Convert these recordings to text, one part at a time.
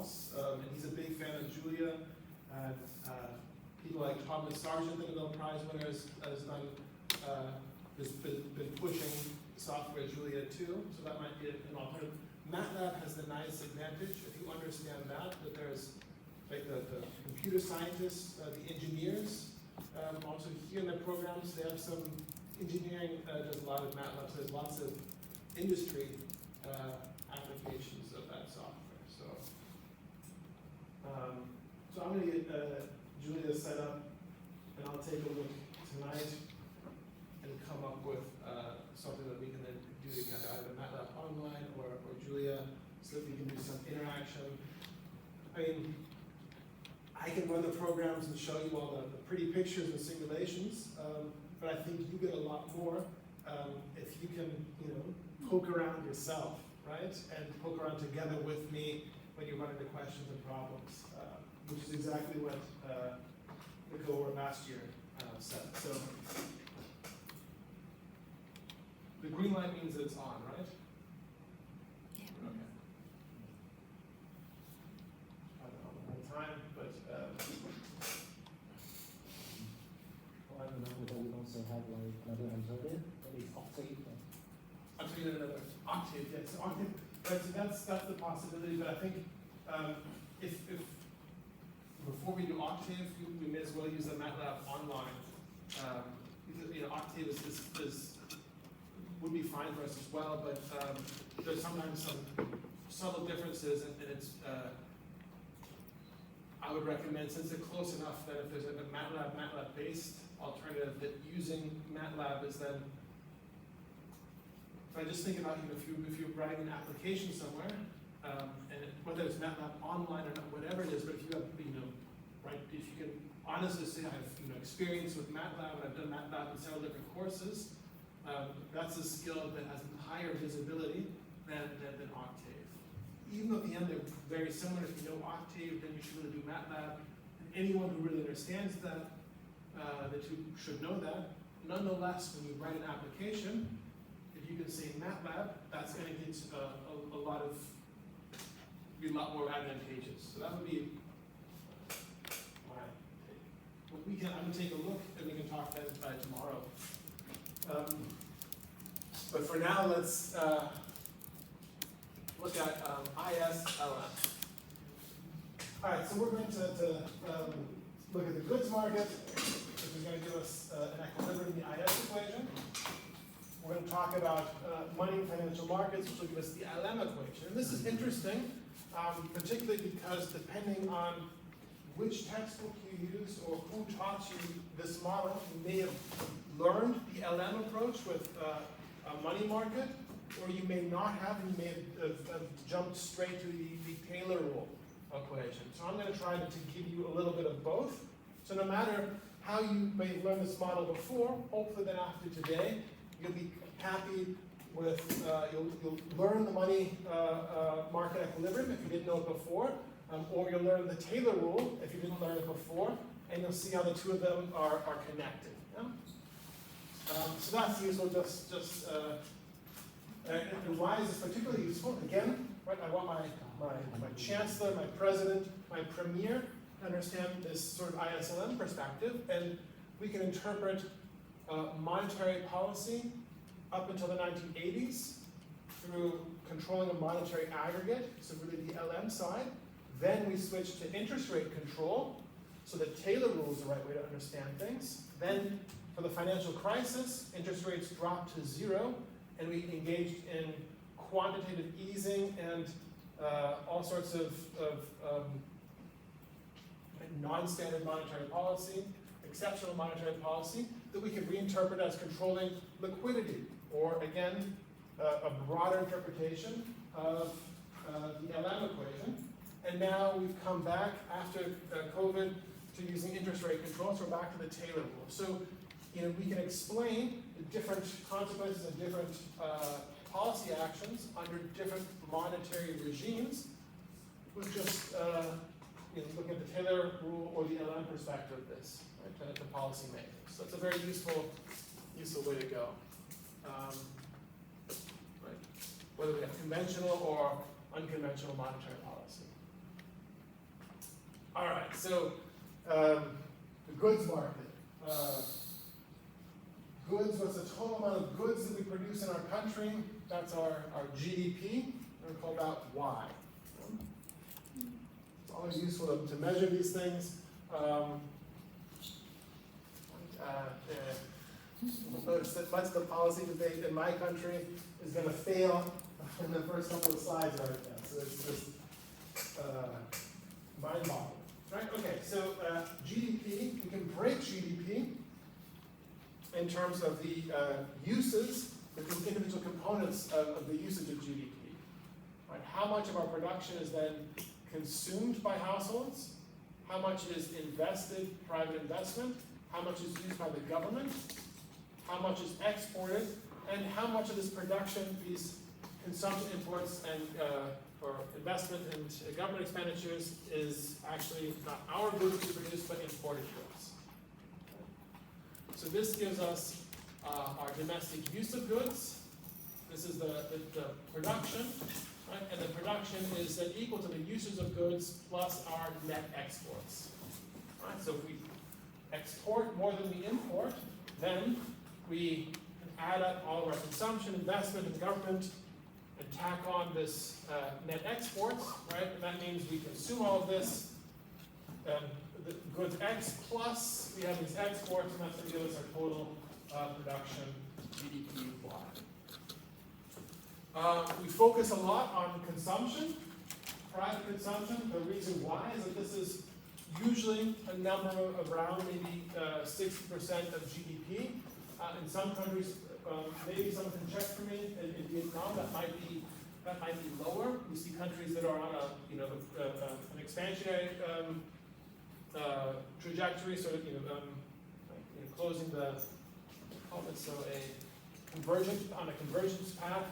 results. And he's a big fan of Julia. And people like Thomas Sargent, the Nobel Prize winner, has been pushing software Julia too, so that might be an alternative. MATLAB has the nice advantage, if you understand that there's like the computer scientists, the engineers, also here in the programs, they have some engineering does a lot of MATLAB, so there's lots of industry applications of that software. So I'm going to get Julia set up, and I'll take a look tonight and come up with something that we can then do together, either MATLAB Online or Julia, so that we can do some interaction. I mean, I can run the programs and show you all the pretty pictures and simulations, but I think you get a lot more if you can, poke around yourself, right? And poke around together with me when you run into questions and problems, which is exactly what the cohort last year said. So the green light means that it's on, right? Yeah. Okay. I don't know the time, but Well, I remember that we also have like another alternative, that is Octave. I'll tell you another Octave. Yes, Octave. Right, so that's the possibility. But I think if before we do Octave, we may as well use the MATLAB Online, because Octave would be fine for us as well. But there's sometimes some subtle differences, and it's. I would recommend, since they're close enough, that if there's a MATLAB-based alternative, that using MATLAB is then. If I just think about if you're writing an application somewhere, and whether it's MATLAB Online or not, whatever it is, but if you have right, if you can honestly say I have experience with MATLAB, and I've done MATLAB in several different courses, that's a skill that has higher visibility than Octave. Even though at the end they're very similar, if you know Octave, then you should really do MATLAB. And anyone who really understands that, the two should know that. Nonetheless, when you write an application, if you can say MATLAB, that's going to get be a lot more advantageous. So that would be my take. I'm going to take a look, and we can talk then by tomorrow. But for now, let's look at ISLM. All right, so we're going to look at the goods market, which is going to give us an equilibrium in the IS equation. We're going to talk about money and financial markets, which will give us the LM equation. And this is interesting, particularly because depending on which textbook you use or who taught you this model, you may have learned the LM approach with a money market, or you may not have, and you may have jumped straight to the Taylor rule equation. So I'm going to try to give you a little bit of both. So no matter how you may have learned this model before, hopefully then after today, you'll be happy with, you'll learn the money market equilibrium if you didn't know it before, or you'll learn the Taylor rule if you didn't learn it before, and you'll see how the two of them are connected. Yeah? So that's useful, and why is this particularly useful? Again, right, I want my chancellor, my president, my premier to understand this sort of ISLM perspective, and we can interpret monetary policy up until the 1980s through controlling a monetary aggregate, so really the LM side. Then we switched to interest rate control, so the Taylor rule is the right way to understand things. Then for the financial crisis, interest rates dropped to zero, and we engaged in quantitative easing and all sorts of non-standard monetary policy, exceptional monetary policy, that we could reinterpret as controlling liquidity, or again, a broader interpretation of the LM equation. And now we've come back after COVID to using interest rate control, so we're back to the Taylor rule. So, we can explain the different consequences of different policy actions under different monetary regimes with just looking at the Taylor rule or the LM perspective of this, right, to policy making. So it's a very useful way to go. Right? Whether we have conventional or unconventional monetary policy. All right, so the goods market. Goods, what's the total amount of goods that we produce in our country? That's our GDP. We're called that Y. It's always useful to measure these things. Notice that much of the policy debate in my country is going to fail in the first couple of slides right now. So it's just mind-boggling. Right? Okay, so GDP, we can break GDP in terms of the uses, the individual components of the usage of GDP. Right? How much of our production is then consumed by households? How much is invested, private investment? How much is used by the government? How much is exported? And how much of this production, these consumption imports and or investment and government expenditures is actually not our goods we produce, but imported goods. So this gives us our domestic use of goods. This is the production, right? And the production is then equal to the uses of goods plus our net exports. Right? So if we export more than we import, then we can add up all of our consumption, investment, and government, and tack on this net exports, right? And that means we consume all of this, the goods X plus we have these exports, and that's going to give us our total production GDP Y. We focus a lot on consumption, private consumption. The reason why is that this is usually a number of around maybe 60% of GDP. In some countries, maybe someone can check for me. In Vietnam, that might be lower. We see countries that are on an expansionary trajectory, sort of closing the on a convergence path,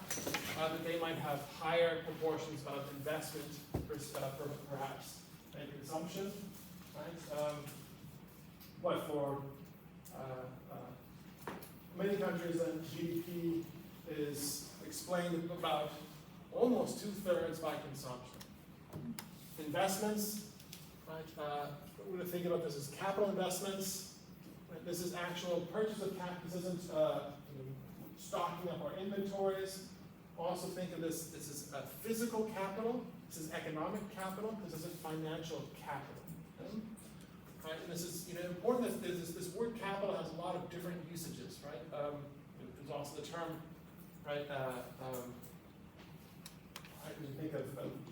that they might have higher proportions of investment, perhaps, and consumption, right? But for many countries, then GDP is explained about almost 2/3 by consumption. Investments, right? We're going to think about this as capital investments. Right? This is actual purchase of capital. This isn't stocking up our inventories. Also think of this is physical capital. This is economic capital. This isn't financial capital. Okay? Right? And this is important. This word capital has a lot of different usages, right? There's also the term, right? I can think of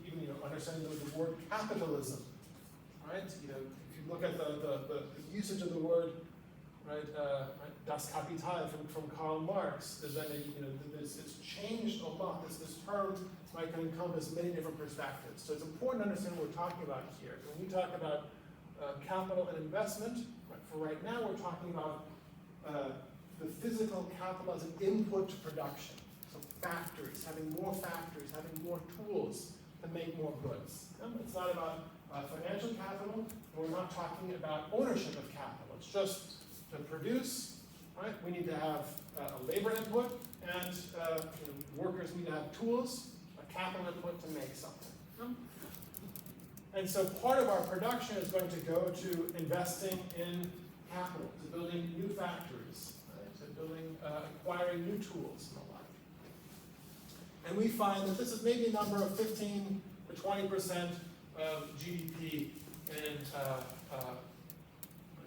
even understanding the word capitalism, right? If you look at the usage of the word, right? Das Kapital from Karl Marx, is then it's changed a lot. This term might can encompass many different perspectives. So it's important to understand what we're talking about here. When we talk about capital and investment, right, for right now we're talking about the physical capital as an input to production. So factories, having more tools to make more goods. It's not about financial capital. We're not talking about ownership of capital. It's just to produce, right? We need to have a labor input, and workers need to have tools, a capital input to make something. And so part of our production is going to go to investing in capital, to building new factories, right? To acquiring new tools and the like. And we find that this is maybe a number of 15 to 20% of GDP in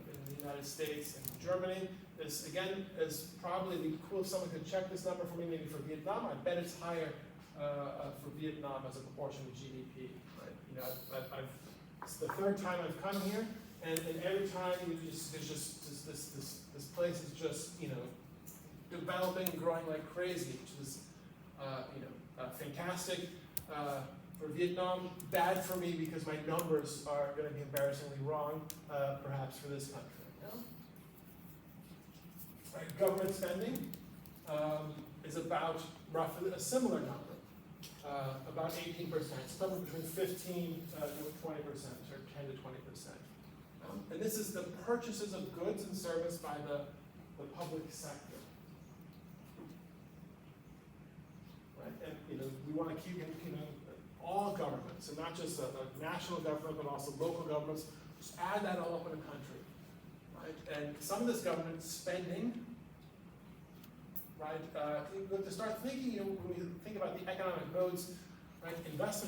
the United States and Germany. This, again, is probably be cool if someone could check this number for me, maybe for Vietnam. I bet it's higher for Vietnam as a proportion of GDP. Right? It's the third time I've come here, and every time there's just this place is just developing and growing like crazy, which is fantastic for Vietnam. Bad for me because my numbers are going to be embarrassingly wrong, perhaps for this country. Right, government spending is about roughly a similar number, about 18%, somewhere between 15 to 20%, or 10 to 20%. And this is the purchases of goods and service by the public sector. Right, and we want to keep all governments, and not just a national government, but also local governments. Just add that all up in a country, right? And some of this government spending, right? You have to start thinking, when we think about the economic modes, right?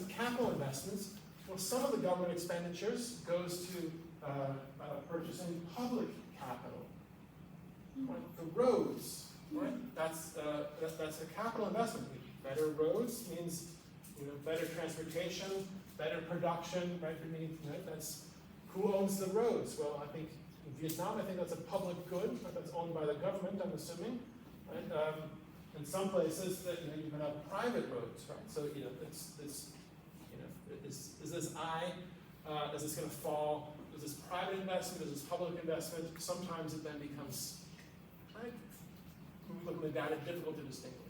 Capital investments. Well, some of the government expenditures goes to purchasing public capital. Right? The roads, right? That's a capital investment. Better roads means better transportation, better production, right? That's who owns the roads. Well, I think in Vietnam, that's a public good, but that's owned by the government, I'm assuming. Right? In some places, that you can have private roads, right? So is this going to fall? Is this private investment? Is this public investment? Sometimes it then becomes, right? When we look at the data, difficult to distinguish.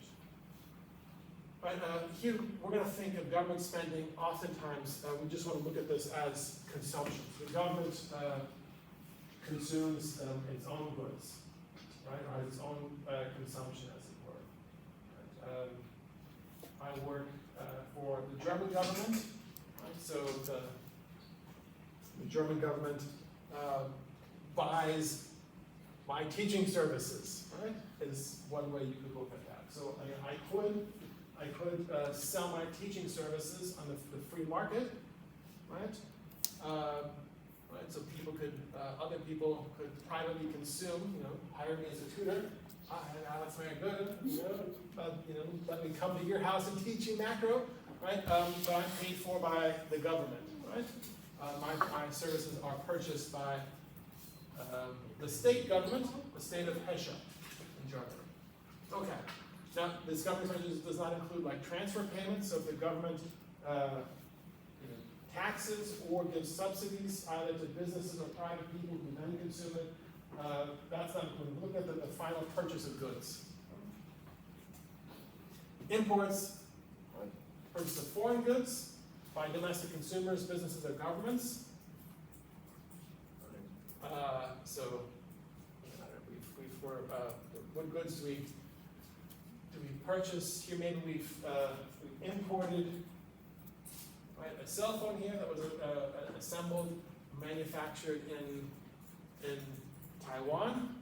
Right, here, we're going to think of government spending. Oftentimes, we just want to look at this as consumption. The government consumes its own goods, right, or its own consumption, as it were. Right? I work for the German government, right? So the German government buys my teaching services, right? Is one way you could look at that. So I could sell my teaching services on the free market, right? Right. So other people could privately consume, hire me as a tutor. Hi, Alex, very good. Let me come to your house and teach you macro, right? But I'm paid for by the government, right? My services are purchased by the state government, the state of Hesse in Germany. Okay. Now, this government purchase does not include transfer payments. So if the government taxes or gives subsidies either to businesses or private people who then consume it, that's not included. Look at the final purchase of goods. Imports, right? Purchase of foreign goods by domestic consumers, businesses, or governments. So, what goods do we purchase? Here, maybe we've imported, right, a cell phone here that was assembled, manufactured in Taiwan,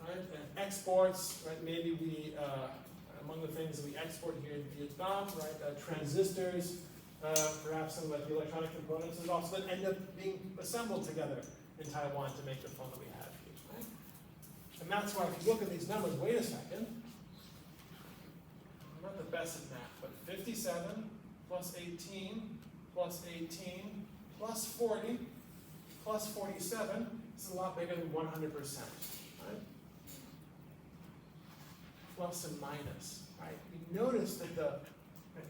right? And exports, right? Maybe we among the things that we export here in Vietnam, right? Transistors, perhaps some of the electronic components, and also that end up being assembled together in Taiwan to make the phone that we have here, right? And that's why if you look at these numbers, wait a second. I'm not the best at math, but 57 plus 18 plus 18 plus 40 plus 47 is a lot bigger than 100%, right? Plus and minus, right? We notice that the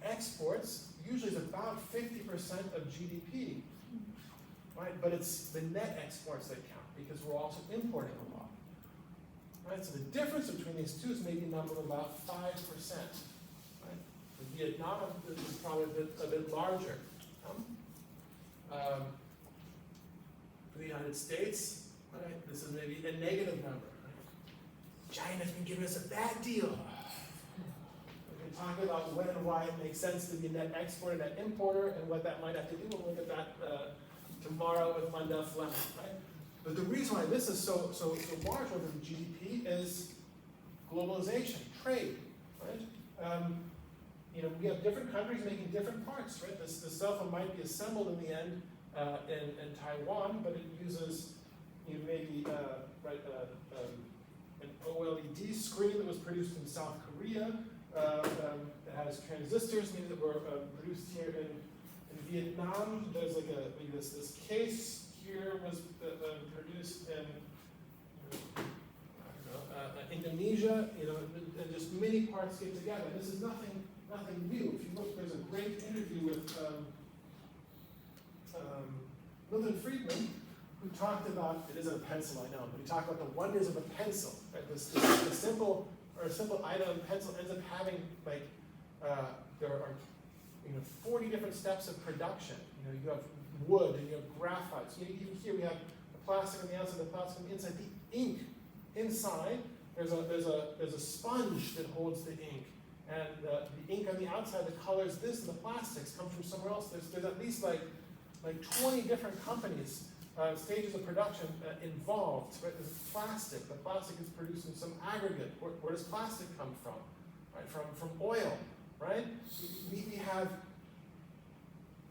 exports usually is about 50% of GDP, right? But it's the net exports that count because we're also importing a lot, right? So the difference between these two is maybe a number of about 5%. Vietnam is probably a bit larger. For the United States, right, this is maybe a negative number. Right? China's been giving us a bad deal. We can talk about when and why it makes sense to be a net exporter, net importer, and what that might have to do. We'll look at that tomorrow with Mundell Fleming. Right? But the reason why this is so large over the GDP is globalization, trade. Right? We have different countries making different parts, right? This cell phone might be assembled in the end in Taiwan, but it uses maybe an OLED screen that was produced in South Korea. It has transistors, maybe that were produced here in Vietnam. There's this case here was produced in Indonesia. And just many parts get together. This is nothing new. If you look, there's a great interview with Milton Friedman, who talked about, it isn't a pencil, I know, but he talked about the wonders of a pencil. Right? This simple item pencil ends up having there are 40 different steps of production. You have wood and you have graphite. So even here we have the plastic on the outside, the plastic on the inside. The ink inside, there's a sponge that holds the ink. and the ink on the outside that colors this and the plastics comes from somewhere else. There's at least like 20 different companies, stages of production involved. Right? There's plastic. The plastic is produced in some aggregate. Where does plastic come from? Right? From oil, right? We have,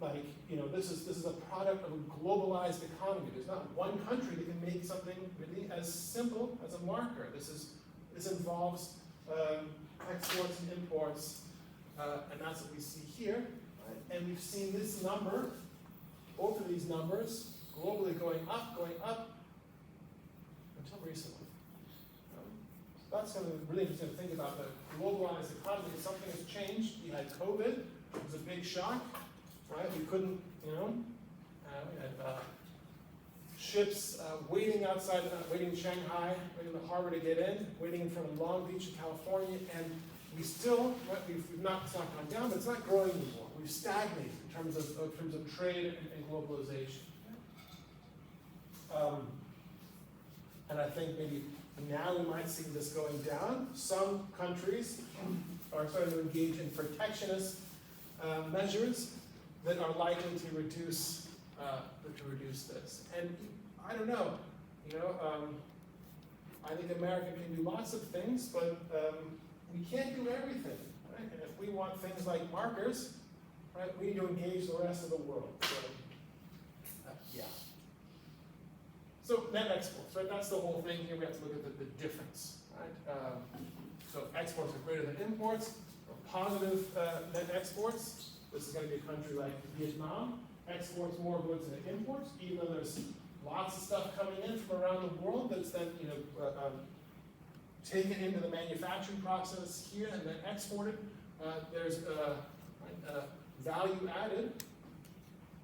like, this is a product of a globalized economy. There's not one country that can make something really as simple as a marker. This involves exports and imports, and that's what we see here. Right? And we've seen this number, both of these numbers, globally going up until recently. So that's going to be really interesting to think about the globalized economy. Something has changed. We had COVID. It was a big shock, right? We couldn't, we had ships waiting outside, waiting in Shanghai, waiting in the harbor to get in, waiting in front of Long Beach in California, and we still, it's not gone down, but it's not growing anymore. We've stagnated in terms of trade and globalization. And I think maybe now we might see this going down. Some countries are starting to engage in protectionist measures that are likely to reduce this. And I don't know, I think America can do lots of things, but we can't do everything, right? And if we want things like markers, right, we need to engage the rest of the world. So, yeah. So net exports, right? That's the whole thing here. We have to look at the difference, right? So exports are greater than imports, or positive net exports. This is going to be a country like Vietnam. Exports more goods than it imports, even though there's lots of stuff coming in from around the world that's then taken into the manufacturing process here and then exported. There's value added,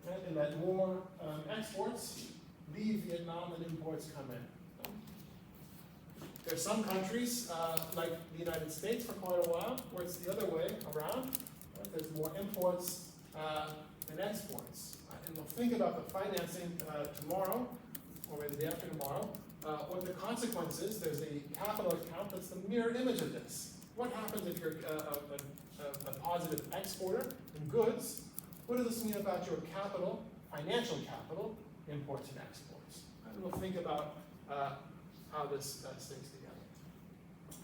right, and that more exports leave Vietnam than imports come in. There's some countries, like the United States for quite a while, where it's the other way around. Right? There's more imports than exports. And we'll think about the financing tomorrow, or maybe the day after tomorrow, what the consequence is. There's a capital account that's the mirror image of this. What happens if you're a positive exporter in goods? What does this mean about your capital, financial capital, imports and exports? And we'll think about how this sticks together.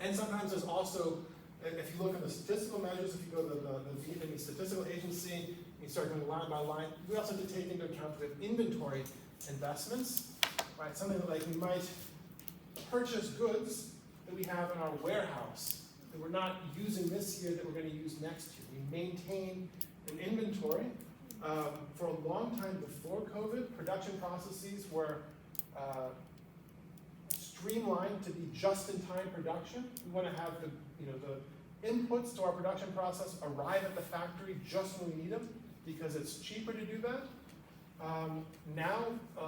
And sometimes there's also, if you look at the statistical measures, if you go to the Vietnamese Statistical Agency, you start going line by line, we also have to take into account the inventory investments, right? Something like we might purchase goods that we have in our warehouse that we're not using this year that we're going to use next year. We maintain an inventory. For a long time before COVID, production processes were streamlined to be just-in-time production. We want to have the inputs to our production process arrive at the factory just when we need them, because it's cheaper to do that. Now,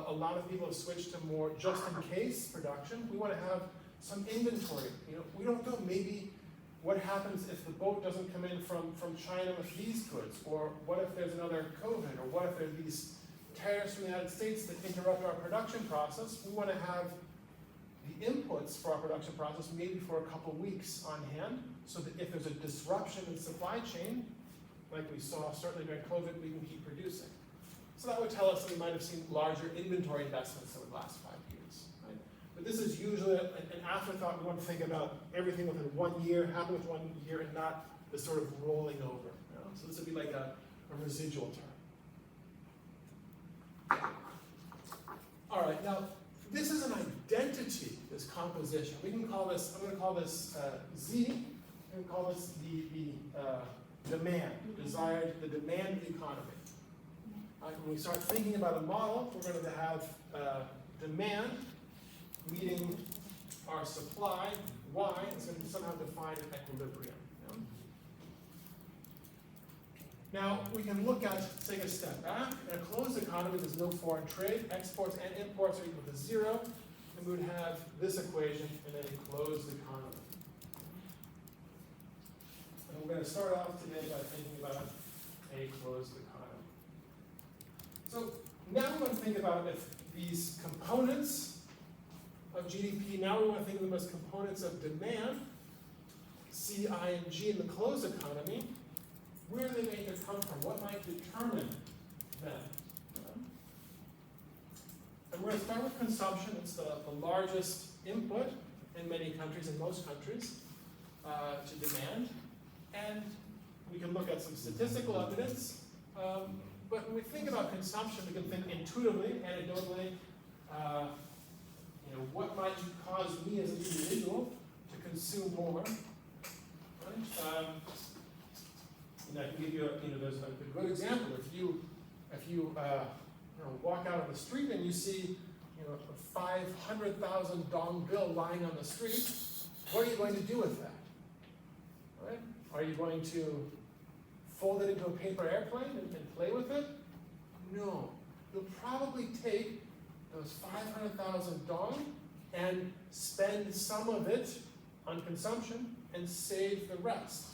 a lot of people have switched to more just-in-case production. We want to have some inventory. We don't know maybe what happens if the boat doesn't come in from China with these goods, or what if there's another COVID, or what if there's these tariffs from the United States that interrupt our production process. We want to have the inputs for our production process maybe for a couple weeks on hand, so that if there's a disruption in supply chain, like we saw certainly during COVID, we can keep producing. So that would tell us that we might have seen larger inventory investments that would last 5 years. Right? But this is usually an afterthought. We want to think about everything within 1 year, happen with 1 year, and not the sort of rolling over. So this would be like a residual term. All right, now this is an identity, this composition. We can call this, I'm going to call this Z. I'm going to call this the demand, the demand economy. When we start thinking about a model, we're going to have demand meeting our supply, Y, is going to somehow define an equilibrium. Now, we can look at, take a step back. In a closed economy, there's no foreign trade. Exports and imports are equal to 0. And we would have this equation in a closed economy. And we're going to start off today by thinking about a closed economy. So now we want to think about if these components of GDP, now we want to think of them as components of demand. C, I, and G in the closed economy, where are they going to come from? What might determine them? And we're going to start with consumption. It's the largest input in many countries, in most countries, to demand. And we can look at some statistical evidence. But when we think about consumption, we can think intuitively, anecdotally, what might cause me as an individual to consume more? Right? I can give you, there's a good example. If you walk out on the street and you see, a 500,000 dong bill lying on the street, what are you going to do with that? Right? Are you going to fold it into a paper airplane and play with it? No. You'll probably take those 500,000 dong and spend some of it on consumption and save the rest.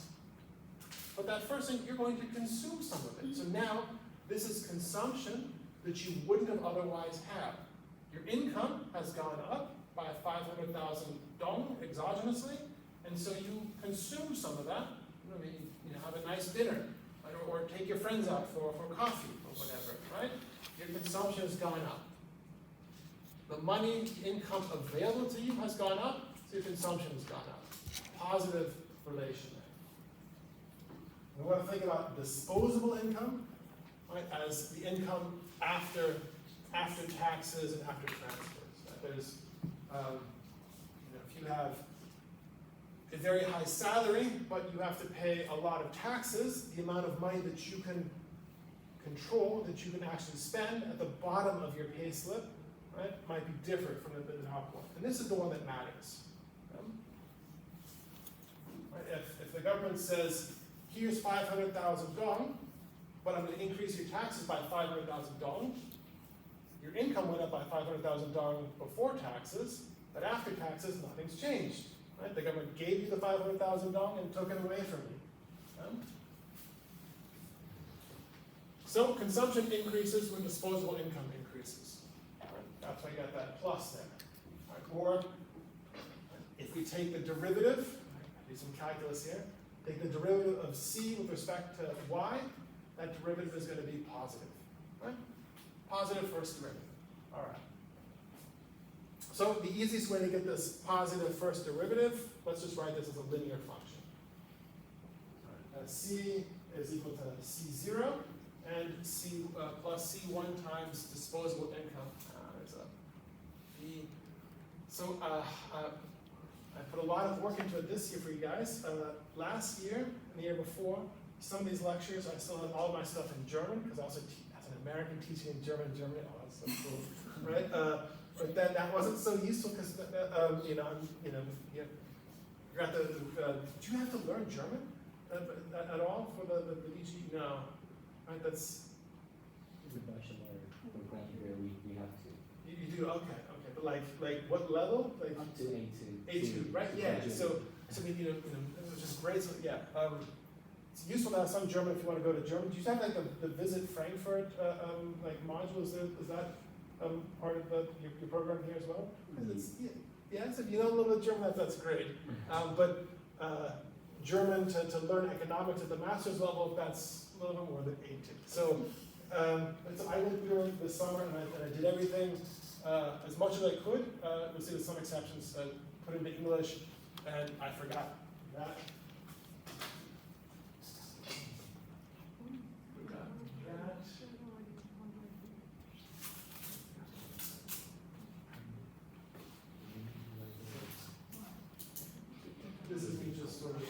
But that first thing, you're going to consume some of it. So now, this is consumption that you wouldn't have otherwise had. Your income has gone up by 500,000 dong exogenously, and so you consume some of that. Have a nice dinner, or take your friends out for coffee or whatever, right? Your consumption has gone up. The money income available to you has gone up, so your consumption has gone up. Positive relation there. We want to think about disposable income, right, as the income after taxes and after transfers. Right? There's, if you have a very high salary, but you have to pay a lot of taxes, the amount of money that you can control, that you can actually spend at the bottom of your pay slip, right, might be different from the top one. And this is the one that matters. Right? If the government says, here's 500,000 dong, but I'm going to increase your taxes by 500,000 dong, your income went up by 500,000 dong before taxes, but after taxes, nothing's changed. Right? The government gave you the 500,000 dong and took it away from you. So consumption increases when disposable income increases. Right? That's why you got that plus there. Right? Or if we take the derivative, I do some calculus here, take the derivative of C with respect to Y, that derivative is going to be positive. Right? Positive first derivative. All right. So the easiest way to get this positive first derivative, let's just write this as a linear function. All right. C is equal to C0, and C plus C1 times disposable income. There's a B. So I put a lot of work into it this year for you guys. Last year and the year before, some of these lectures, I still had all my stuff in German, because I also, as an American, teaching in Germany, oh, that's so cool, right? But then that wasn't so useful, because, you got the, do you have to learn German at all for the BG? No, right, that's... The bachelor program here, we have to. You do, okay, but like what level? Like Up to A2. A2, right? Yeah. So I mean, which is great. So yeah, it's useful to have some German if you want to go to Germany. Do you have like the Visit Frankfurt like module? Is that part of your program here as well? It's, yeah. So if you know a little bit of German, that's great. But German to learn economics at the master's level, that's a little bit more than A2. So I went through this summer and I did everything as much as I could. You'll see with some exceptions, put into English, and I forgot that. This is me just sort of.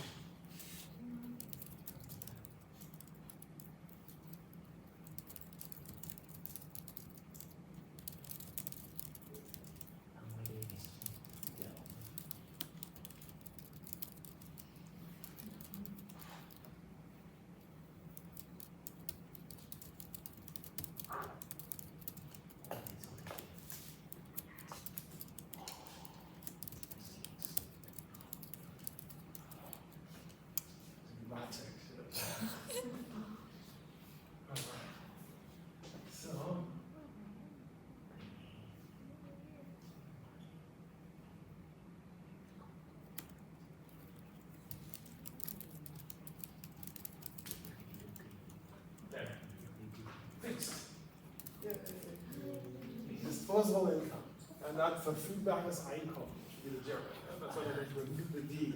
disposable income, and not verfügbares Einkommen, should be the German. That's what it is, the D,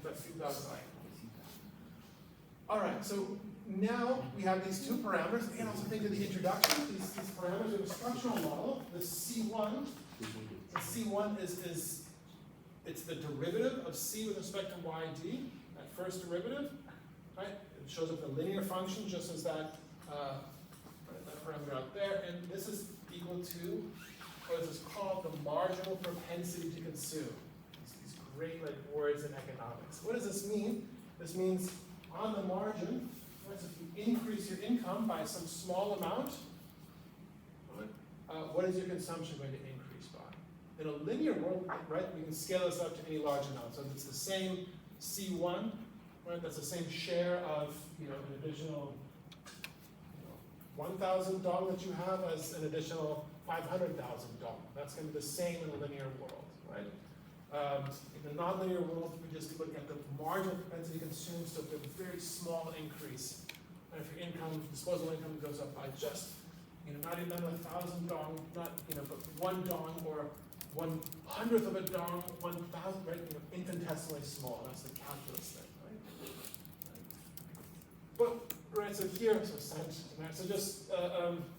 verfügbares Einkommen. All right, so now we have these two parameters. Again, also think of the introduction. These parameters of a structural model. The C1, it's the derivative of C with respect to yd, that first derivative, right? It shows up the linear function just as that parameter out there, and this is equal to what is called the marginal propensity to consume. These great words in economics. What does this mean? This means on the margin, right, so if you increase your income by some small amount, what is your consumption going to increase by? In a linear world, right, we can scale this up to any large amount. So if it's the same C1, right, that's the same share of an additional 1,000 dong that you have as an additional 500,000 dong. That's going to be the same in a linear world, right? In the nonlinear world, we just look at the marginal propensity to consume, so if a very small increase, and if your income, disposable income goes up by just, not even 1,000 dong, not, but 1 dong or 1/100th of a dong, 1,000, right? Infinitesimally small. That's the calculus thing, right? But right, so here, so just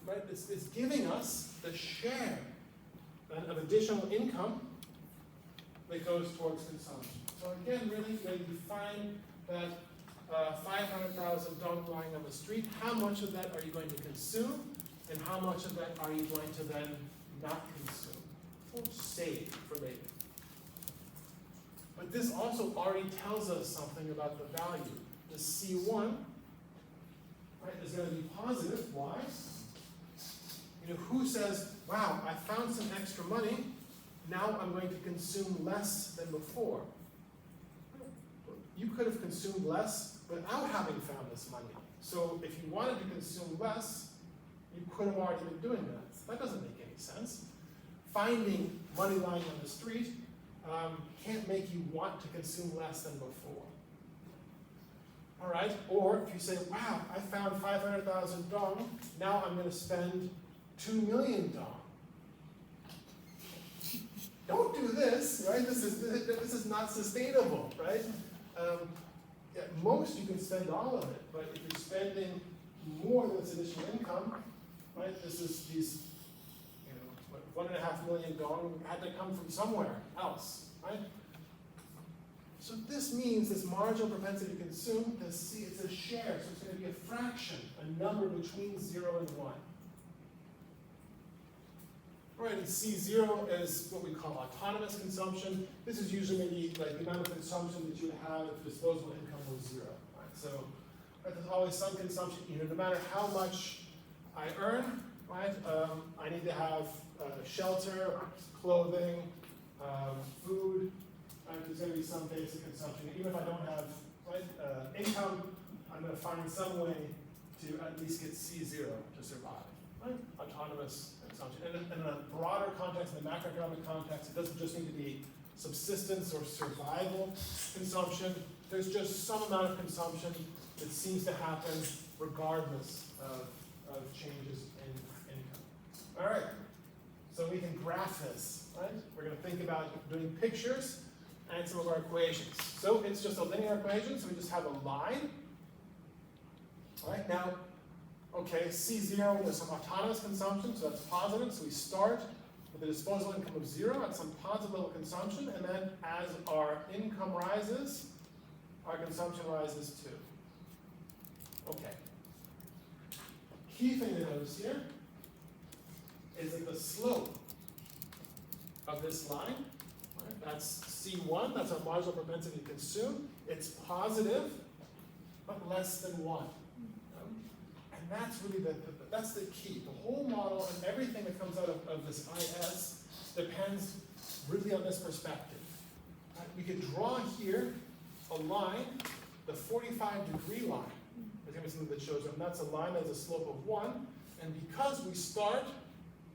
right, it's giving us the share then of additional income that goes towards consumption. So again, really, when you find that 500,000 dong lying on the street, how much of that are you going to consume, and how much of that are you going to then not consume or save for later? But this also already tells us something about the value. The C1, right, is going to be positive. Why? Who says, wow, I found some extra money, now I'm going to consume less than before? You could have consumed less without having found this money. So if you wanted to consume less, you could have already been doing that. That doesn't make any sense. Finding money lying on the street can't make you want to consume less than before. All right, or if you say, wow, I found 500,000 dong, now I'm going to spend 2 million dong. Don't do this, right? This is not sustainable, right? At most you can spend all of it, but if you're spending more than this additional income, right? This is these, 1.5 million dong had to come from somewhere else, right? So this means this marginal propensity to consume, it's a share, so it's going to be a fraction, a number between 0 and 1. All right, and C0 is what we call autonomous consumption. This is usually maybe like the amount of consumption that you would have if disposable income was 0. Right? So right, there's always some consumption, no matter how much I earn, right? I need to have shelter, clothing, food. Right? There's going to be some basic consumption. Even if I don't have income, I'm going to find some way to at least get C0 to survive. Right? Autonomous consumption. And in a broader context, in the macroeconomic context, it doesn't just need to be subsistence or survival consumption. There's just some amount of consumption that seems to happen regardless of changes in income. All right, so we can graph this, right? We're going to think about doing pictures and some of our equations. So it's just a linear equation, so we just have a line. All right, now, okay, C0, there's some autonomous consumption, so that's positive. So we start with a disposable income of 0 at some positive level of consumption, and then as our income rises, our consumption rises too. Okay. Key thing to notice here is that the slope of this line, right, that's C1, that's our marginal propensity to consume. It's positive, but less than 1. And that's really that's the key. The whole model and everything that comes out of this IS depends really on this perspective. Right? We could draw here a line, the 45-degree line. There's going to be something that shows up, and that's a line that has a slope of 1. And because we start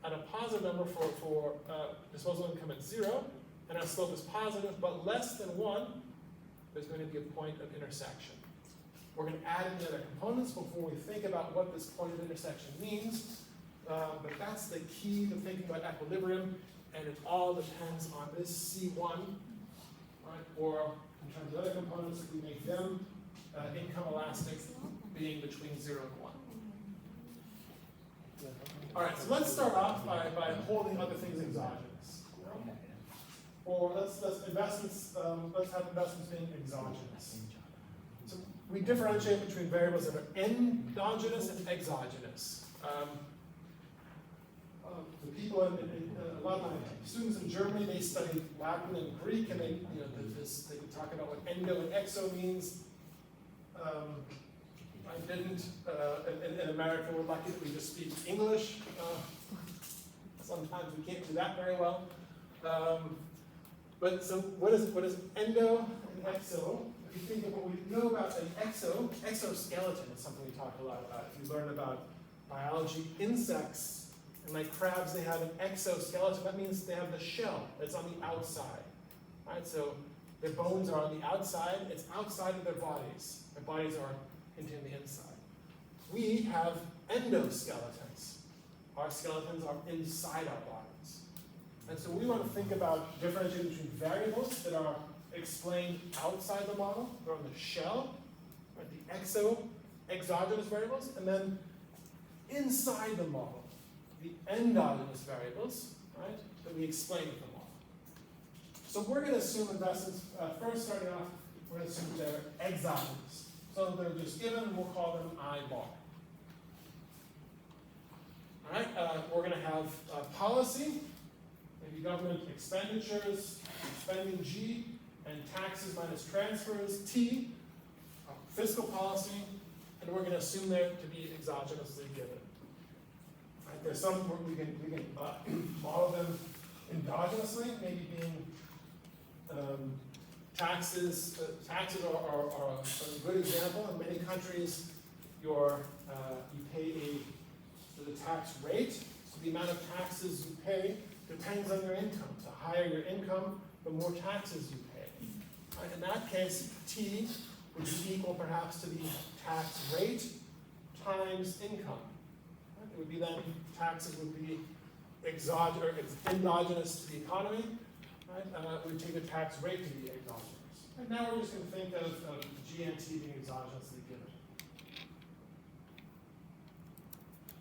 at a positive number for disposable income at 0, and our slope is positive but less than 1, there's going to be a point of intersection. We're going to add in the other components before we think about what this point of intersection means, but that's that's the key to thinking about equilibrium, and it all depends on this C1, right? Or in terms of other components, if we make them income elastic, being between 0 and 1. All right, so let's start off by holding other things exogenous. Or let's have investments being exogenous. So we differentiate between variables that are endogenous and exogenous. The people a lot of my students in Germany, they study Latin and Greek, and they can talk about what endo and exo means. I didn't. In America, we're lucky that we just speak English. Sometimes we can't do that very well. But so what is endo and exo? If you think of what we know about an exoskeleton is something we talk a lot about. If you learn about biology, insects, and like crabs, they have an exoskeleton. That means they have the shell that's on the outside. Right? So their bones are on the outside. It's outside of their bodies. Their bodies are into the inside. We have endoskeletons. Our skeletons are inside our bodies. And so we want to think about differentiating between variables that are explained outside the model, they're on the shell, right, the exogenous variables, and then inside the model, the endogenous variables, right, that we explain with the model. So we're going to assume investments, first starting off, we're going to assume they're exogenous. So they're just given, and we'll call them I bar. All right, we're going to have policy, maybe government expenditures, spending G, and taxes minus transfers T, fiscal policy, and we're going to assume they're to be exogenously given. Right, there's some we can model them endogenously, maybe being taxes. Taxes are a good example. In many countries, you pay the tax rate. So the amount of taxes you pay depends on your income. The higher your income, the more taxes you pay. Right, in that case, T would be equal perhaps to the tax rate times income. Right, it would be then taxes would be endogenous to the economy. Right? We would take the tax rate to be exogenous. And now we're just going to think of GNT being exogenously given.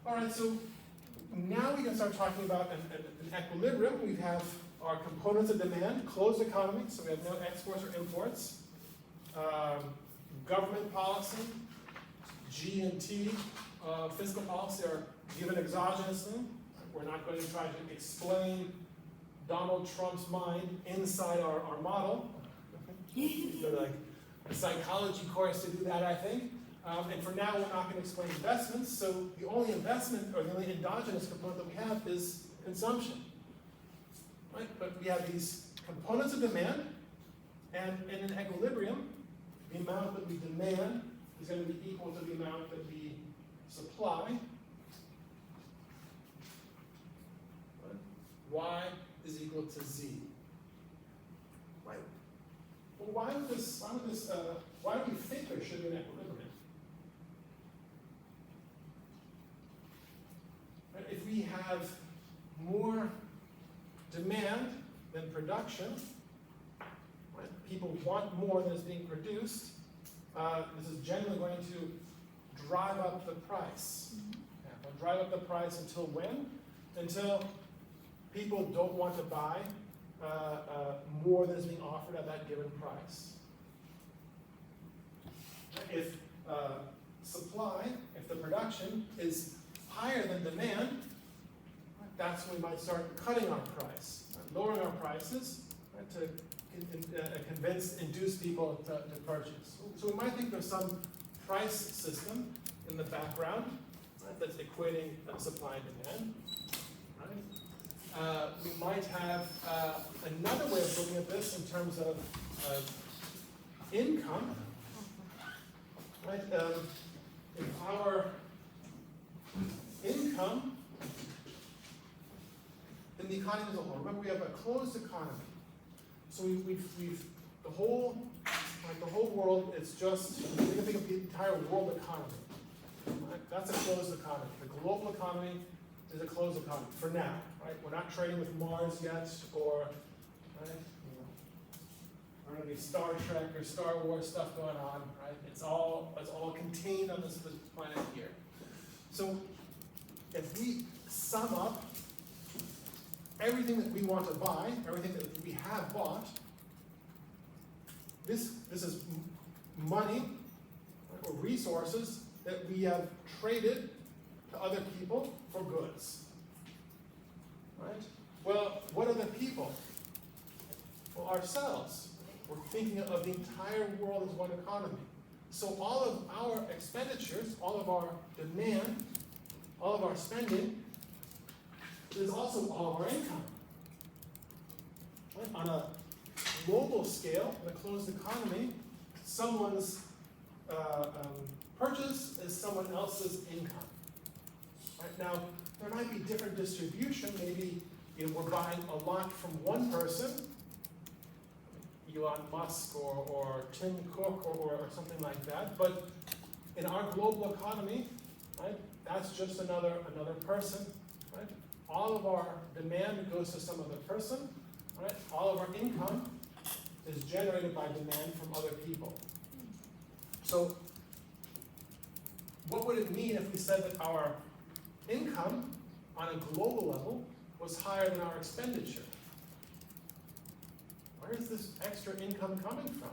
All right, so now we can start talking about an equilibrium. We have our components of demand, closed economy, so we have no exports or imports. Government policy, G and T, fiscal policy are given exogenously. We're not going to try to explain Donald Trump's mind inside our model. So like a psychology course to do that, I think. And for now, we're not going to explain investments. So the only investment, or the only endogenous component that we have is consumption. Right? But we have these components of demand, and in an equilibrium, the amount that we demand is going to be equal to the amount that we supply. Right? Y is equal to Z. Right? Well, why do we think there should be an equilibrium? Right? If we have more demand than production, right? People want more than is being produced, this is generally going to drive up the price. Yeah, drive up the price until when? Until people don't want to buy more than is being offered at that given price. If supply, if the production is higher than demand, that's when we might start cutting our price, lowering our prices, right, to induce people to purchase. So we might think there's some price system in the background, right, that's equating supply and demand. Right? We might have another way of looking at this in terms of income. Right? If our income in the economy as a whole, remember we have a closed economy. So we've the whole world is just, you can think of the entire world economy. Right? That's a closed economy. The global economy is a closed economy for now, right? We're not trading with Mars yet, or right, or any Star Trek or Star Wars stuff going on, right? It's all contained on this planet here. So if we sum up everything that we want to buy, everything that we have bought, this is money or resources that we have traded to other people for goods. Right? Well, what are the people? Well, ourselves. We're thinking of the entire world as one economy. So all of our expenditures, all of our demand, all of our spending is also all of our income. Right? On a global scale, in a closed economy, someone's purchase is someone else's income. Right? Now, there might be different distribution. Maybe we're buying a lot from one person, Elon Musk or Tim Cook or something like that. But in our global economy, right, that's just another person. Right? All of our demand goes to some other person. Right? All of our income is generated by demand from other people. So what would it mean if we said that our income on a global level was higher than our expenditure? Where is this extra income coming from?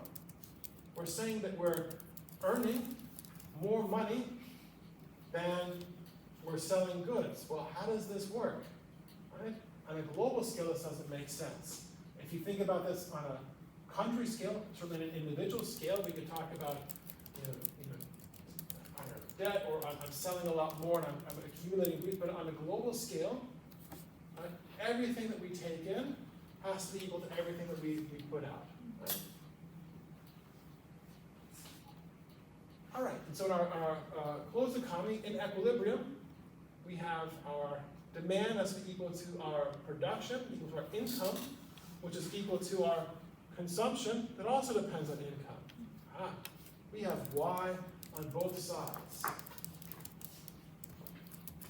We're saying that we're earning more money than we're selling goods. Well, how does this work? Right? On a global scale, this doesn't make sense. If you think about this on a country scale, certainly on an individual scale, we could talk about I don't know, debt, or I'm selling a lot more and I'm accumulating wheat. But on a global scale, right, everything that we take in has to be equal to everything that we put out. Right? All right, and so in our closed economy, in equilibrium, we have our demand that's equal to our production, equal to our income, which is equal to our consumption, that also depends on income. We have Y on both sides.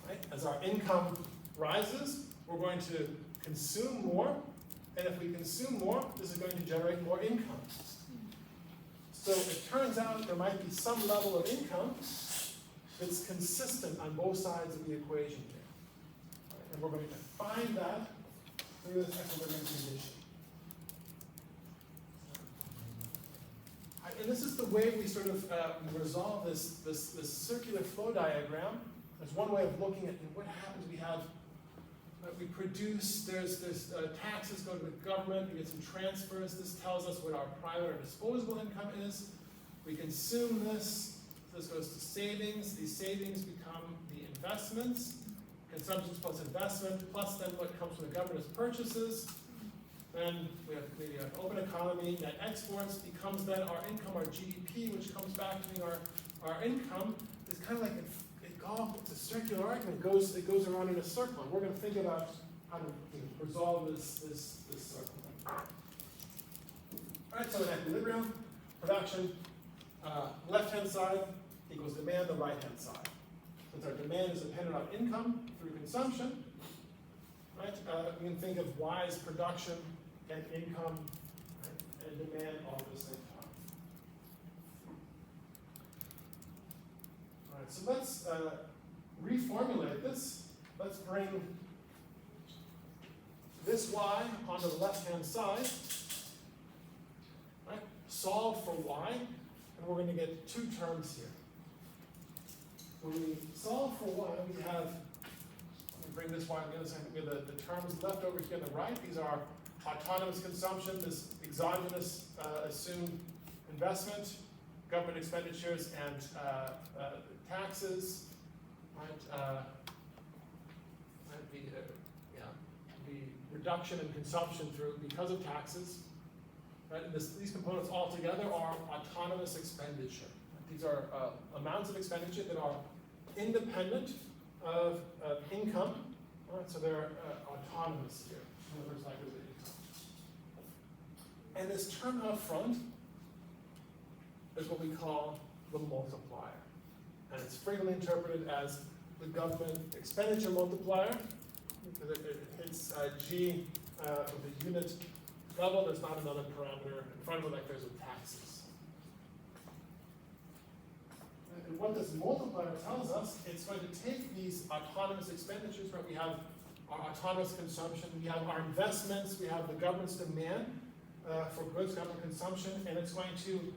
Right? As our income rises, we're going to consume more, and if we consume more, this is going to generate more income. So it turns out there might be some level of income that's consistent on both sides of the equation here. Right? And we're going to find that through this equilibrium condition. And this is the way we sort of resolve this circular flow diagram. There's one way of looking at what happens. We produce, there's taxes go to the government, we get some transfers. This tells us what our private or disposable income is. We consume this, this goes to savings. These savings become the investments. Consumption plus investment, plus then what comes from the government as purchases. Then we have maybe an open economy, net exports becomes then our income, our GDP, which comes back to being our income. It's kind of like it's a circular argument. It goes around in a circle. And we're going to think about how to resolve this circle. All right, so in equilibrium, production, left-hand side equals demand, the right-hand side. Since our demand is dependent on income through consumption, right, we can think of Y as production and income, right, and demand all at the same time. All right, so let's reformulate this. Let's bring this Y onto the left-hand side, right? Solve for Y, and we're going to get two terms here. When we solve for Y, we have, let me bring this Y on the other side, we have the terms left over here on the right. These are autonomous consumption, this exogenous assumed investment, government expenditures, and taxes, right? The reduction in consumption because of taxes, right? And these components all together are autonomous expenditure. These are amounts of expenditure that are independent of income, right? So they're autonomous here. In the first cycle of income. And this term up front is what we call the multiplier. And it's frequently interpreted as the government expenditure multiplier, because it hits G with a unit level. There's not another parameter in front of it like there's with taxes. And what this multiplier tells us, it's going to take these autonomous expenditures, right? We have our autonomous consumption, we have our investments, we have the government's demand for goods, government consumption, and it's going to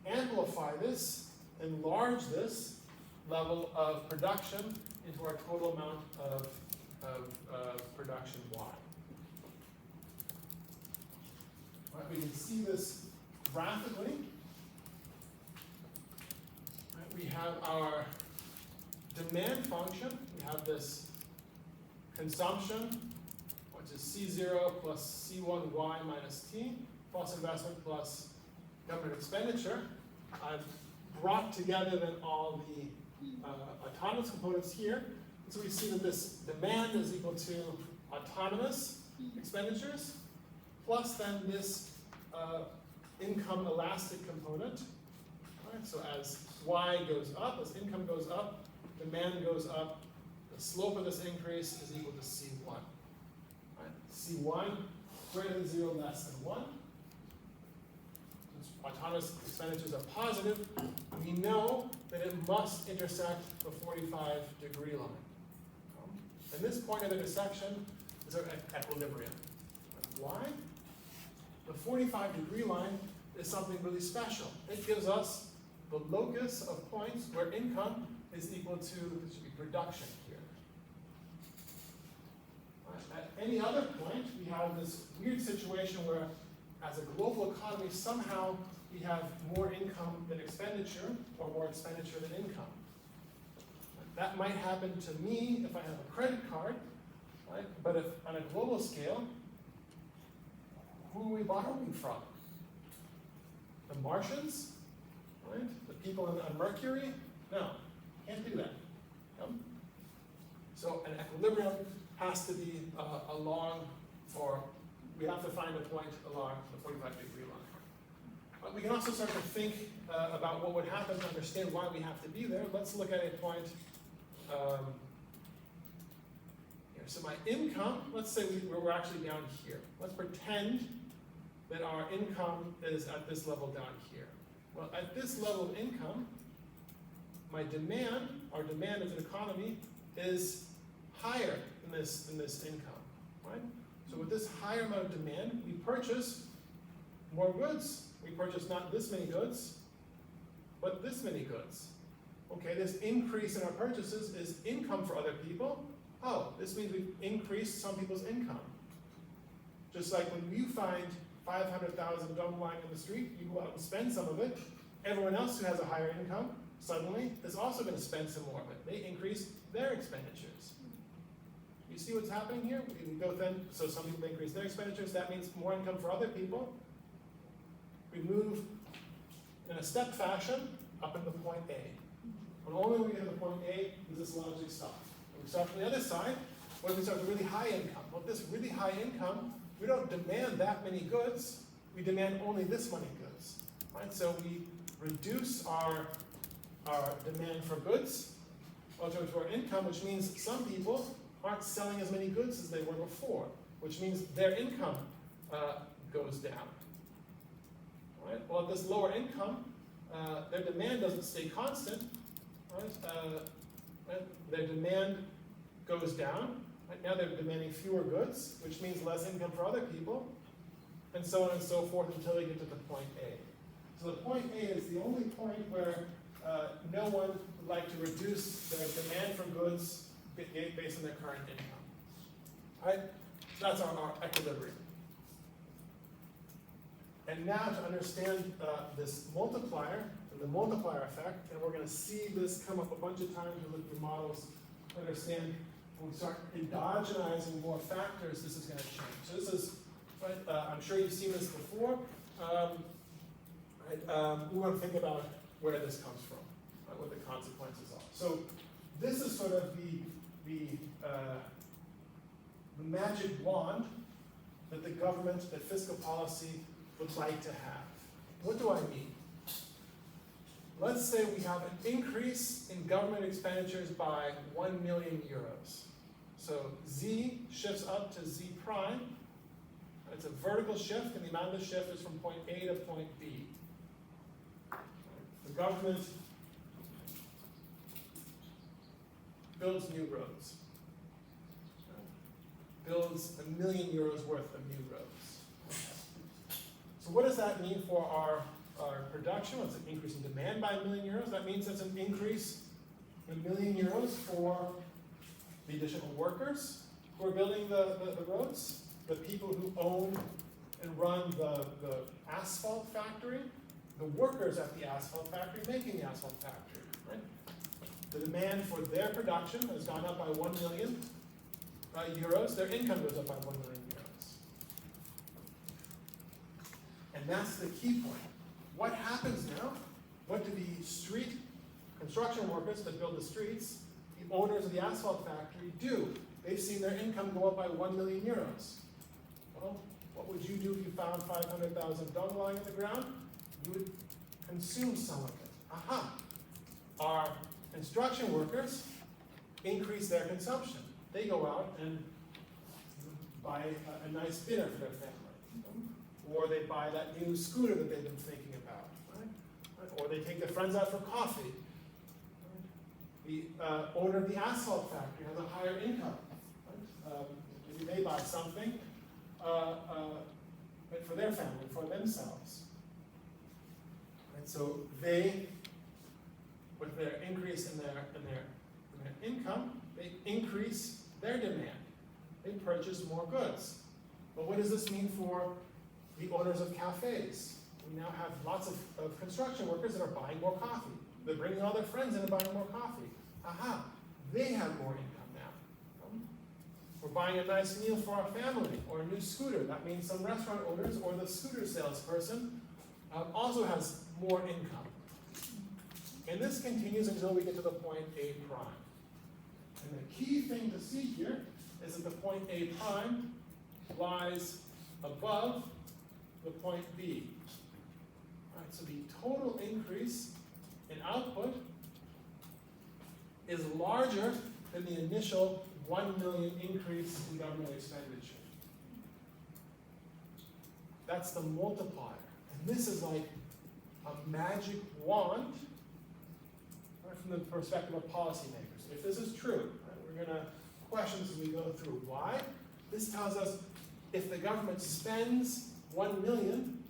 amplify this, enlarge this level of production into our total amount of production Y. Right, we can see this graphically. Right, we have our demand function. We have this consumption, which is C0 plus C1Y minus T, plus investment plus government expenditure. I've brought together then all the autonomous components here. And so we see that this demand is equal to autonomous expenditures, plus then this income elastic component. Right? So as Y goes up, as income goes up, demand goes up, the slope of this increase is equal to C1. Right? C1 greater than 0, less than 1. Since autonomous expenditures are positive, we know that it must intersect the 45-degree line. And this point of intersection is our equilibrium. Why? The 45-degree line is something really special. It gives us the locus of points where income is equal to, this should be production here. At any other point, we have this weird situation where, as a global economy, somehow we have more income than expenditure, or more expenditure than income. That might happen to me if I have a credit card, right? But if on a global scale, who are we borrowing from? The Martians, right? The people on Mercury? No, can't do that. So an equilibrium has to be along, or we have to find a point along the 45-degree line. But we can also start to think about what would happen to understand why we have to be there. Let's look at a point. So my income, let's say we're actually down here. Let's pretend that our income is at this level down here. Well, at this level of income, my demand, our demand as an economy, is higher than this income, right? So with this higher amount of demand, we purchase more goods. We purchase not this many goods, but this many goods. Okay, this increase in our purchases is income for other people. Oh, this means we've increased some people's income. Just like when you find 500,000 dumb lying in the street, you go out and spend some of it. Everyone else who has a higher income suddenly is also going to spend some more of it. They increase their expenditures. You see what's happening here? We go then, so some people increase their expenditures. That means more income for other people. We move in a step fashion up into point A. And only when we get to the point A does this logic stop. When we start from the other side, what if we start with really high income? Well, this really high income, we don't demand that many goods. We demand only this many goods. Right? So we reduce our demand for goods relative to our income, which means some people aren't selling as many goods as they were before, which means their income goes down. Right? Well, at this lower income, their demand doesn't stay constant. Right? Their demand goes down. Right? Now they're demanding fewer goods, which means less income for other people, and so on and so forth until they get to the point A. So the point A is the only point where no one would like to reduce their demand for goods based on their current income. Right? That's our equilibrium. And now to understand this multiplier and the multiplier effect, and we're going to see this come up a bunch of times when we look at your models to understand when we start endogenizing more factors, this is going to change. So this is, right, I'm sure you've seen this before. We want to think about where this comes from, what the consequences are. So this is sort of the magic wand that the government, that fiscal policy would like to have. What do I mean? let's say we have an increase in government expenditures by 1 million euros. So Z shifts up to Z prime. It's a vertical shift, and the amount of the shift is from point A to point B. The government builds new roads. Builds €1 million worth of new roads. So what does that mean for our production? Well, it's an increase in demand by €1 million. That means it's an increase in €1 million for the additional workers who are building the roads, the people who own and run the asphalt factory, the workers at the asphalt factory making the asphalt factory, right? The demand for their production has gone up by 1 million euros. Their income goes up by 1 million euros. And that's the key point. What happens now? What do the street construction workers that build the streets, the owners of the asphalt factory, do? They've seen their income go up by 1 million euros. Well, what would you do if you found 500,000 dung lying in the ground? You would consume some of it. Aha! Our construction workers increase their consumption. They go out and buy a nice dinner for their family. Or they buy that new scooter that they've been thinking about. Right? Or they take their friends out for coffee. The owner of the asphalt factory has a higher income. Right? Maybe they buy something for their family, for themselves. And so they, with their increase in their income, they increase their demand. They purchase more goods. But what does this mean for the owners of cafes? We now have lots of construction workers that are buying more coffee. They're bringing all their friends in and buying more coffee. Aha, they have more income now. We're buying a nice meal for our family, or a new scooter. That means some restaurant owners or the scooter salesperson also has more income. And this continues until we get to the point A prime. And the key thing to see here is that the point A prime lies above the point B. All right, so the total increase in output is larger than the initial 1 million increase in government expenditure. That's the multiplier. And this is like a magic wand, right, from the perspective of policymakers. If this is true, right, we're going to question as we go through. Why? This tells us if the government spends 1 million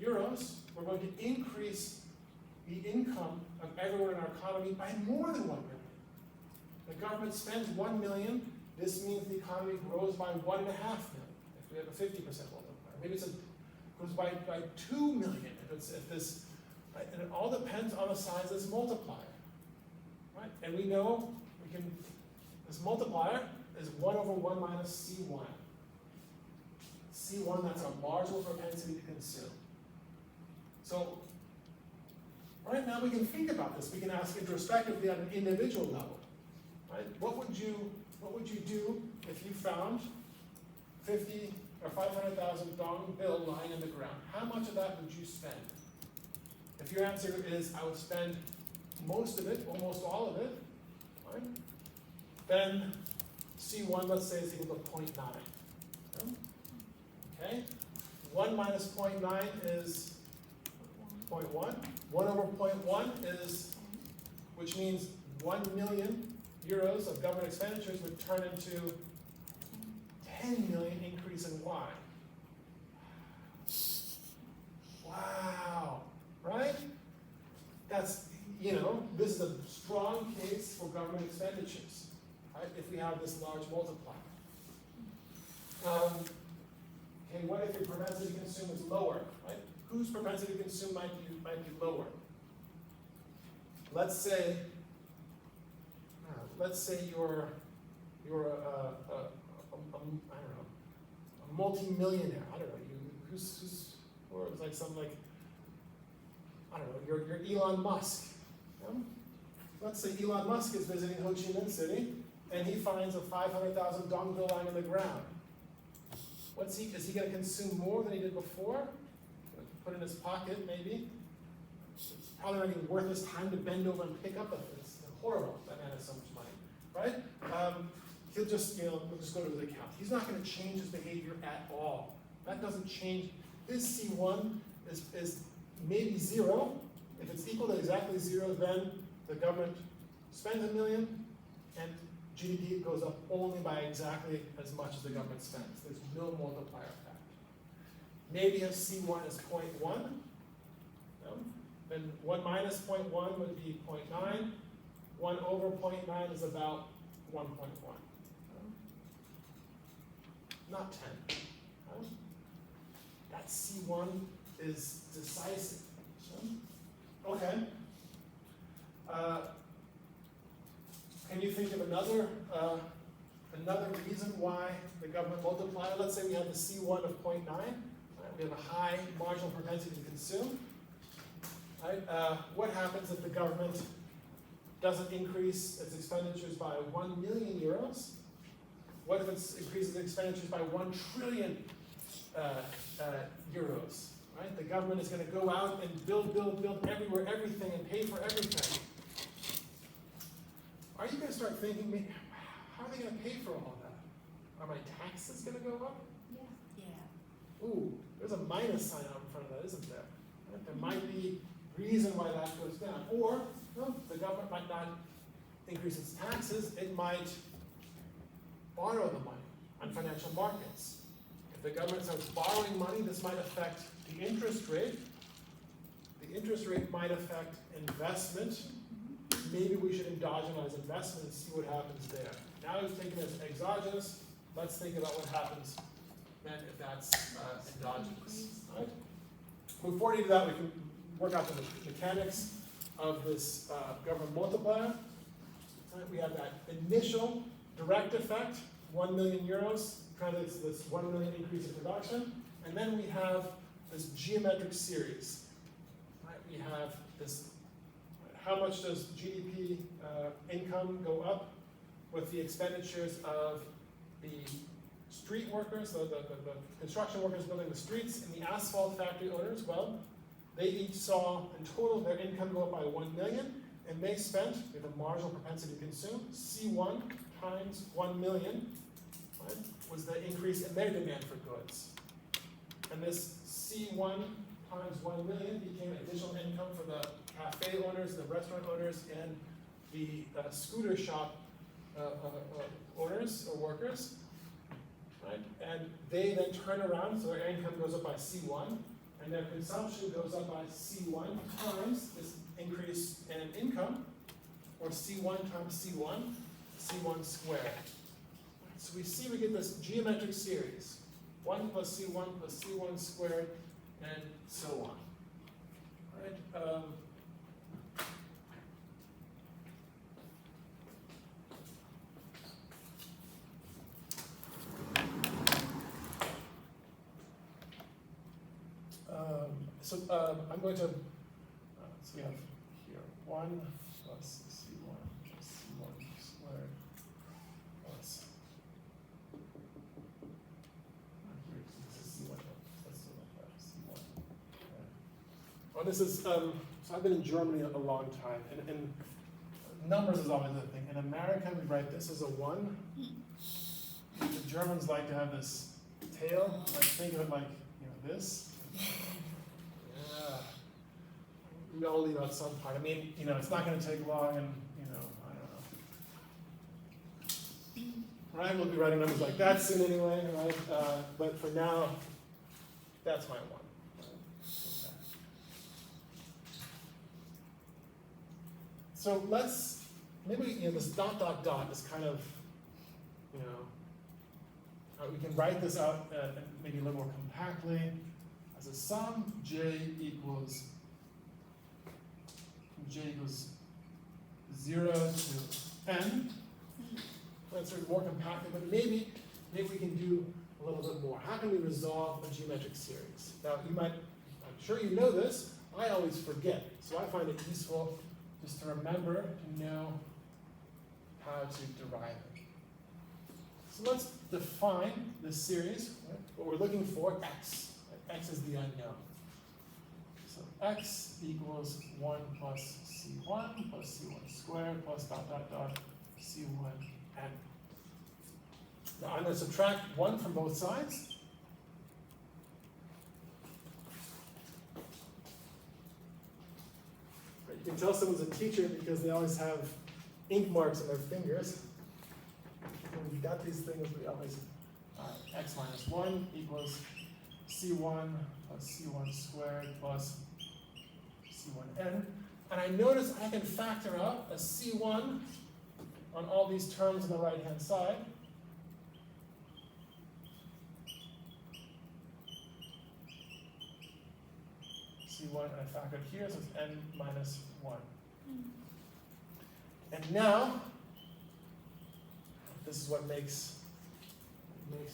euros, we're going to increase the income of everyone in our economy by more than 1 million. The government spends 1 million, this means the economy grows by 1.5 million, if we have a 50% multiplier. Maybe it goes by 2 million, if this, right? And it all depends on the size of this multiplier, right? And we know this multiplier is 1 over 1 minus C1. C1, that's our marginal propensity to consume. So, right now we can think about this. We can ask introspectively on an individual level. Right? What would you do if you found 50 or 500,000 dong bill lying in the ground? How much of that would you spend? If your answer is I would spend most of it, almost all of it, right? Then C1, let's say, is equal to 0.9. Okay? 1 minus 0.9 is 0.1. 1 over 0.1 is, which means 1 million euros of government expenditures would turn into 10 million increase in Y. Wow, right? That's, this is a strong case for government expenditures, right? If we have this large multiplier. Okay, what if your propensity to consume is lower, right? Whose propensity to consume might be lower? Let's say you're a multi-millionaire. I don't know. Or it was like some you're Elon Musk. Let's say Elon Musk is visiting Ho Chi Minh City and he finds a 500,000 dong bill lying on the ground. Is he going to consume more than he did before? Put in his pocket, maybe. probably not even worth his time to bend over and pick up it. It's horrible that man has so much money, right? He'll just, we'll just go to his account. He's not going to change his behavior at all. That doesn't change. His C1 is maybe 0. If it's equal to exactly 0, then the government spends $1 million, and GDP goes up only by exactly as much as the government spends. There's no multiplier effect. Maybe if C1 is 0.1, then 1 minus 0.1 would be 0.9. 1 over 0.9 is about 1.1. Not 10. That C1 is decisive. Okay. Can you think of another reason why the government multiplier? Let's say we have the C1 of 0.9. Right? We have a high marginal propensity to consume. Right? What happens if the government doesn't increase its expenditures by 1 million euros? What if it increases expenditures by 1 trillion euros? Right? The government is going to go out and build everywhere, everything, and pay for everything. Are you going to start thinking, how are they going to pay for all that? Are my taxes going to go up? Yeah. Ooh, there's a minus sign out in front of that, isn't there? Right? There might be reason why that goes down. Or the government might not increase its taxes, it might borrow the money on financial markets. If the government starts borrowing money, this might affect the interest rate. The interest rate might affect investment. Maybe we should endogenize investment and see what happens there. Now we've taken it as exogenous. Let's think about what happens then if that's endogenous. Right? Before we do that, we can work out the mechanics of this government multiplier. Right? We have that initial direct effect, 1 million euros, translates to this 1 million increase in production. And then we have this geometric series. Right? We have this, how much does GDP income go up with the expenditures of the street workers, the construction workers building the streets, and the asphalt factory owners? Well, they each saw in total their income go up by 1 million, and they spent, with a marginal propensity to consume, C1 times 1 million, right, was the increase in their demand for goods. And this C1 times 1 million became additional income for the cafe owners, the restaurant owners, and the scooter shop owners or workers. Right? And they then turn around, so their income goes up by C1, and their consumption goes up by C1 times this increase in income, or C1 times C1, C1 squared. So we see we get this geometric series, 1 plus C1 plus C1 squared, and so on. Right? I'm going to, so we have here 1 plus C1 plus C1 squared plus, here, this is C1, let's do like that, C1. Okay. Oh, this is, so I've been in Germany a long time, and numbers is always a thing. In America, we write this as a 1. The Germans like to have this tail, like think of it like, this. We'll leave out some part. I mean, it's not going to take long, and I don't know. Right? We'll be writing numbers like that soon anyway, right? But for now, that's my 1. Right? Okay. So let's maybe this dot dot dot is kind of we can write this out maybe a little more compactly as a sum. J equals 0 to n. That's sort of more compacted, but maybe we can do a little bit more. How can we resolve a geometric series? Now, I'm sure you know this. I always forget, so I find it useful just to remember to know how to derive it. So let's define this series. Right? What we're looking for, x. Right? X is the unknown. So x equals 1 plus c1 plus c1 squared plus dot dot dot c1n. Now I'm going to subtract 1 from both sides. You can tell someone's a teacher because they always have ink marks on their fingers. When we got these things, we always, x minus 1 equals c1 plus c1 squared plus c1n. And I notice I can factor out a c1 on all these terms on the right-hand side. C1, and I factored here, so it's n minus 1. And now, this is what makes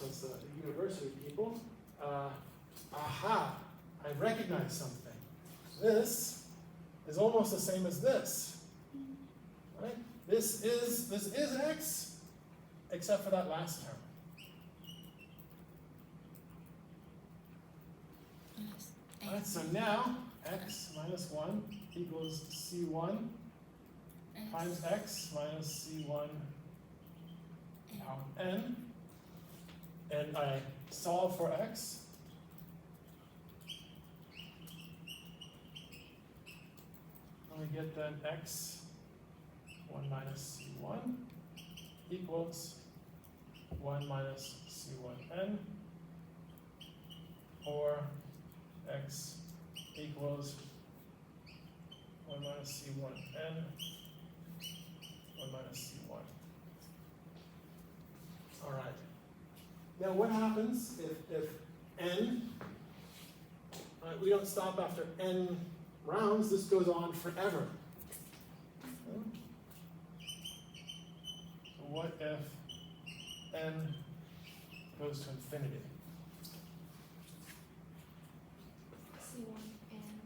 us university people. Aha, I recognize something. This is almost the same as this. Right? This is x, except for that last term. Yes. Alright, so now x minus 1 equals c1 times x minus c1 power n. And I solve for x. And we get then x 1 minus c1 equals 1 minus c1n, or x equals 1 minus c1n, 1 minus c1. All right. Now what happens if n, we don't stop after n rounds, this goes on forever. So what if n goes to infinity? C1 and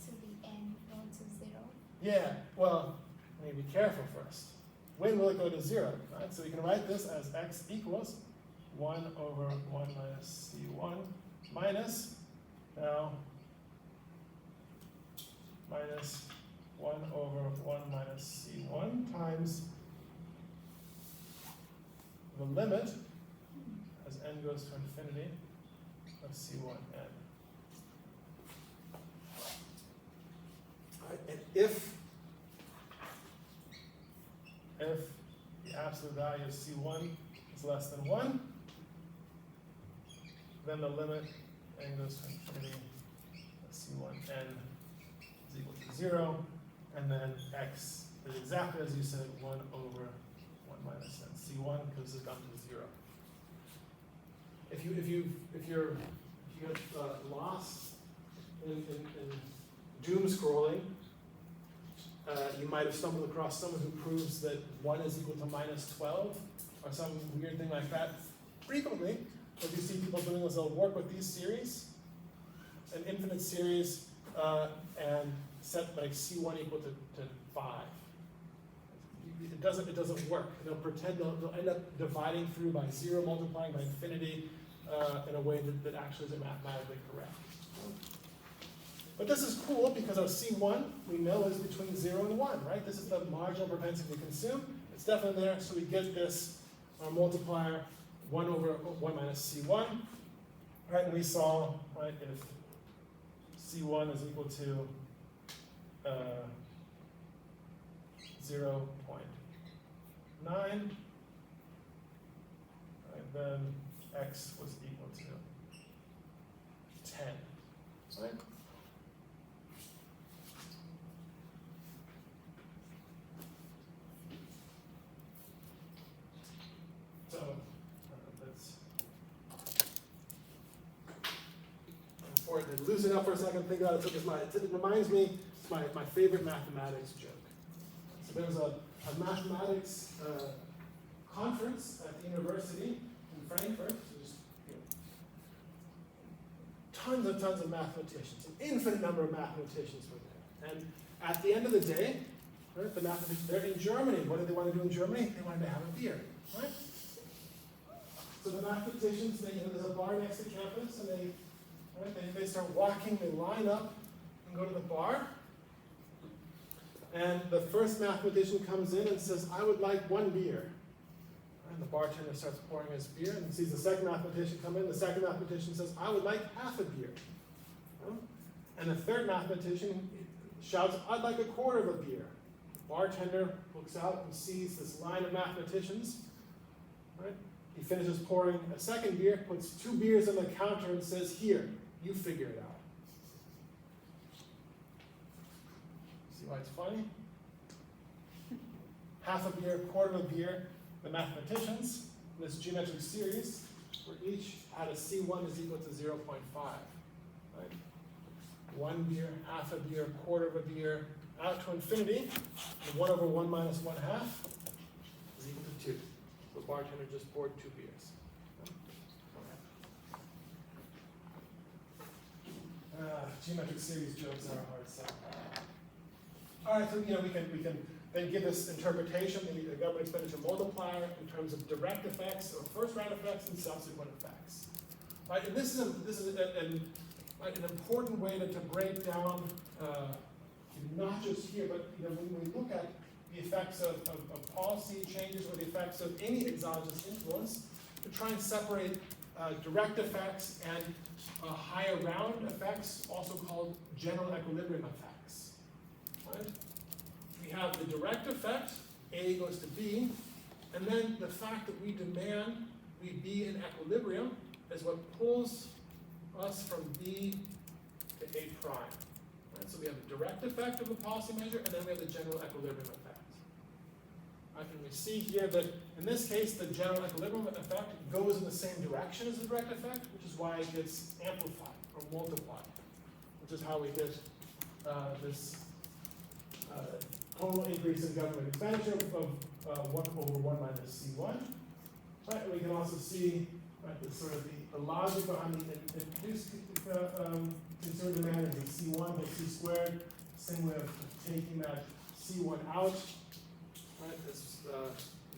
to the n go to 0. Yeah, well, let me be careful first. When will it go to 0? Right? So we can write this as x equals 1 over 1 minus c1 minus, now, minus 1 over 1 minus c1 times the limit as n goes to infinity of c1n. Right, and if the absolute value of c1 is less than 1, then the limit n goes to infinity of c1n is equal to 0, and then x is exactly as you said, 1 over 1 minus n c1, because it's gone to 0. If you get lost in doom scrolling, you might have stumbled across someone who proves that 1 is equal to minus 12, or some weird thing like that. Frequently, what you see people doing is they'll work with these series, an infinite series, and set like c1 equal to 5. It doesn't work. They'll pretend they'll end up dividing through by 0, multiplying by infinity in a way that actually isn't mathematically correct. But this is cool because our C1, we know, is between 0 and 1, right? This is the marginal propensity to consume. It's definitely there, so we get this, our multiplier, 1 over 1 minus C1. Right, and we saw, right, if C1 is equal to 0.9, right, then x was equal to 10, right? So that's important to loosen up for a second, think about it. So it reminds me, it's my favorite mathematics joke. So there was a mathematics conference at the university in Frankfurt. So just, tons of mathematicians, an infinite number of mathematicians were there. And at the end of the day, right, the mathematicians, they're in Germany. What did they want to do in Germany? They wanted to have a beer, right? So the mathematicians, there's a bar next to campus, and right? They start walking, they line up and go to the bar. And the first mathematician comes in and says, I would like 1 beer. And the bartender starts pouring his beer and sees the second mathematician come in. The second mathematician says, I would like half a beer. And the third mathematician shouts, I'd like 1/4 of a beer. The bartender looks out and sees this line of mathematicians. Right? He finishes pouring a second beer, puts 2 beers on the counter and says, here, you figure it out. See why it's funny? Half a beer, 1/4 of a beer. The mathematicians in this geometric series were each had a C1 is equal to 0.5. Right? 1 beer, half a beer, 1/4 of a beer, out to infinity. And 1 over 1 minus 1/2 is equal to 2. The bartender just poured 2 beers. Geometric series jokes are hard sell. All right, so we can then give this interpretation, the government expenditure multiplier, in terms of direct effects or first round effects and subsequent effects. Right, and this is an important way to break down not just here, but when we look at the effects of policy changes or the effects of any exogenous influence, to try and separate direct effects and higher round effects, also called general equilibrium effects. Right? We have the direct effect, A goes to B, and then the fact that we demand we be in equilibrium is what pulls us from B to A prime. Right? So we have the direct effect of the policy measure, and then we have the general equilibrium effect. Right? And we see here that in this case, the general equilibrium effect goes in the same direction as the direct effect, which is why it gets amplified or multiplied, which is how we get this total increase in government expenditure of 1 over 1 minus C1. Right? And we can also see the sort of the logic behind the introduced consumer demand is C1 plus C squared. Same way of taking that C1 out. Right? This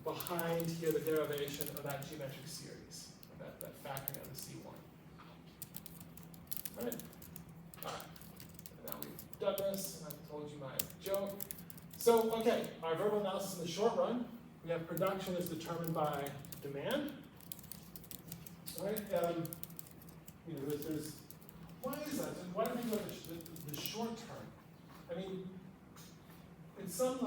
behind here the derivation of that geometric series, that factoring out the C1. Right? All right. And now we've done this, and I've told you my joke. So, okay, our verbal analysis in the short run, we have production is determined by demand. Right? There's why is that? And why do we go to the short term? I mean, in some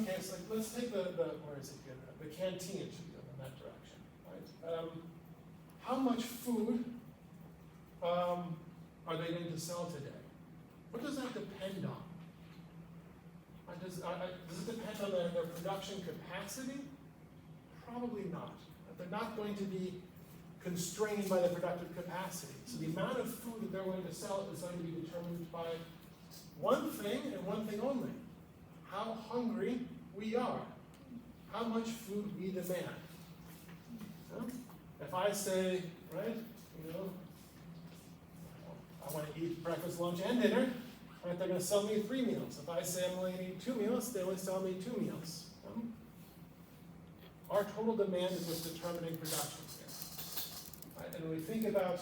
cases, like let's take the where is it here? The canteen should be in that direction, right? How much food are they going to sell today? What does that depend on? Does it depend on their production capacity? Probably not. They're not going to be constrained by their productive capacity. So the amount of food that they're going to sell is going to be determined by one thing and one thing only: how hungry we are, how much food we demand. If I say, right, I want to eat breakfast, lunch, and dinner, right, they're going to sell me 3 meals. If I say I'm only going to eat 2 meals, they only sell me 2 meals. Our total demand is what's determining production here. Right? And when we think about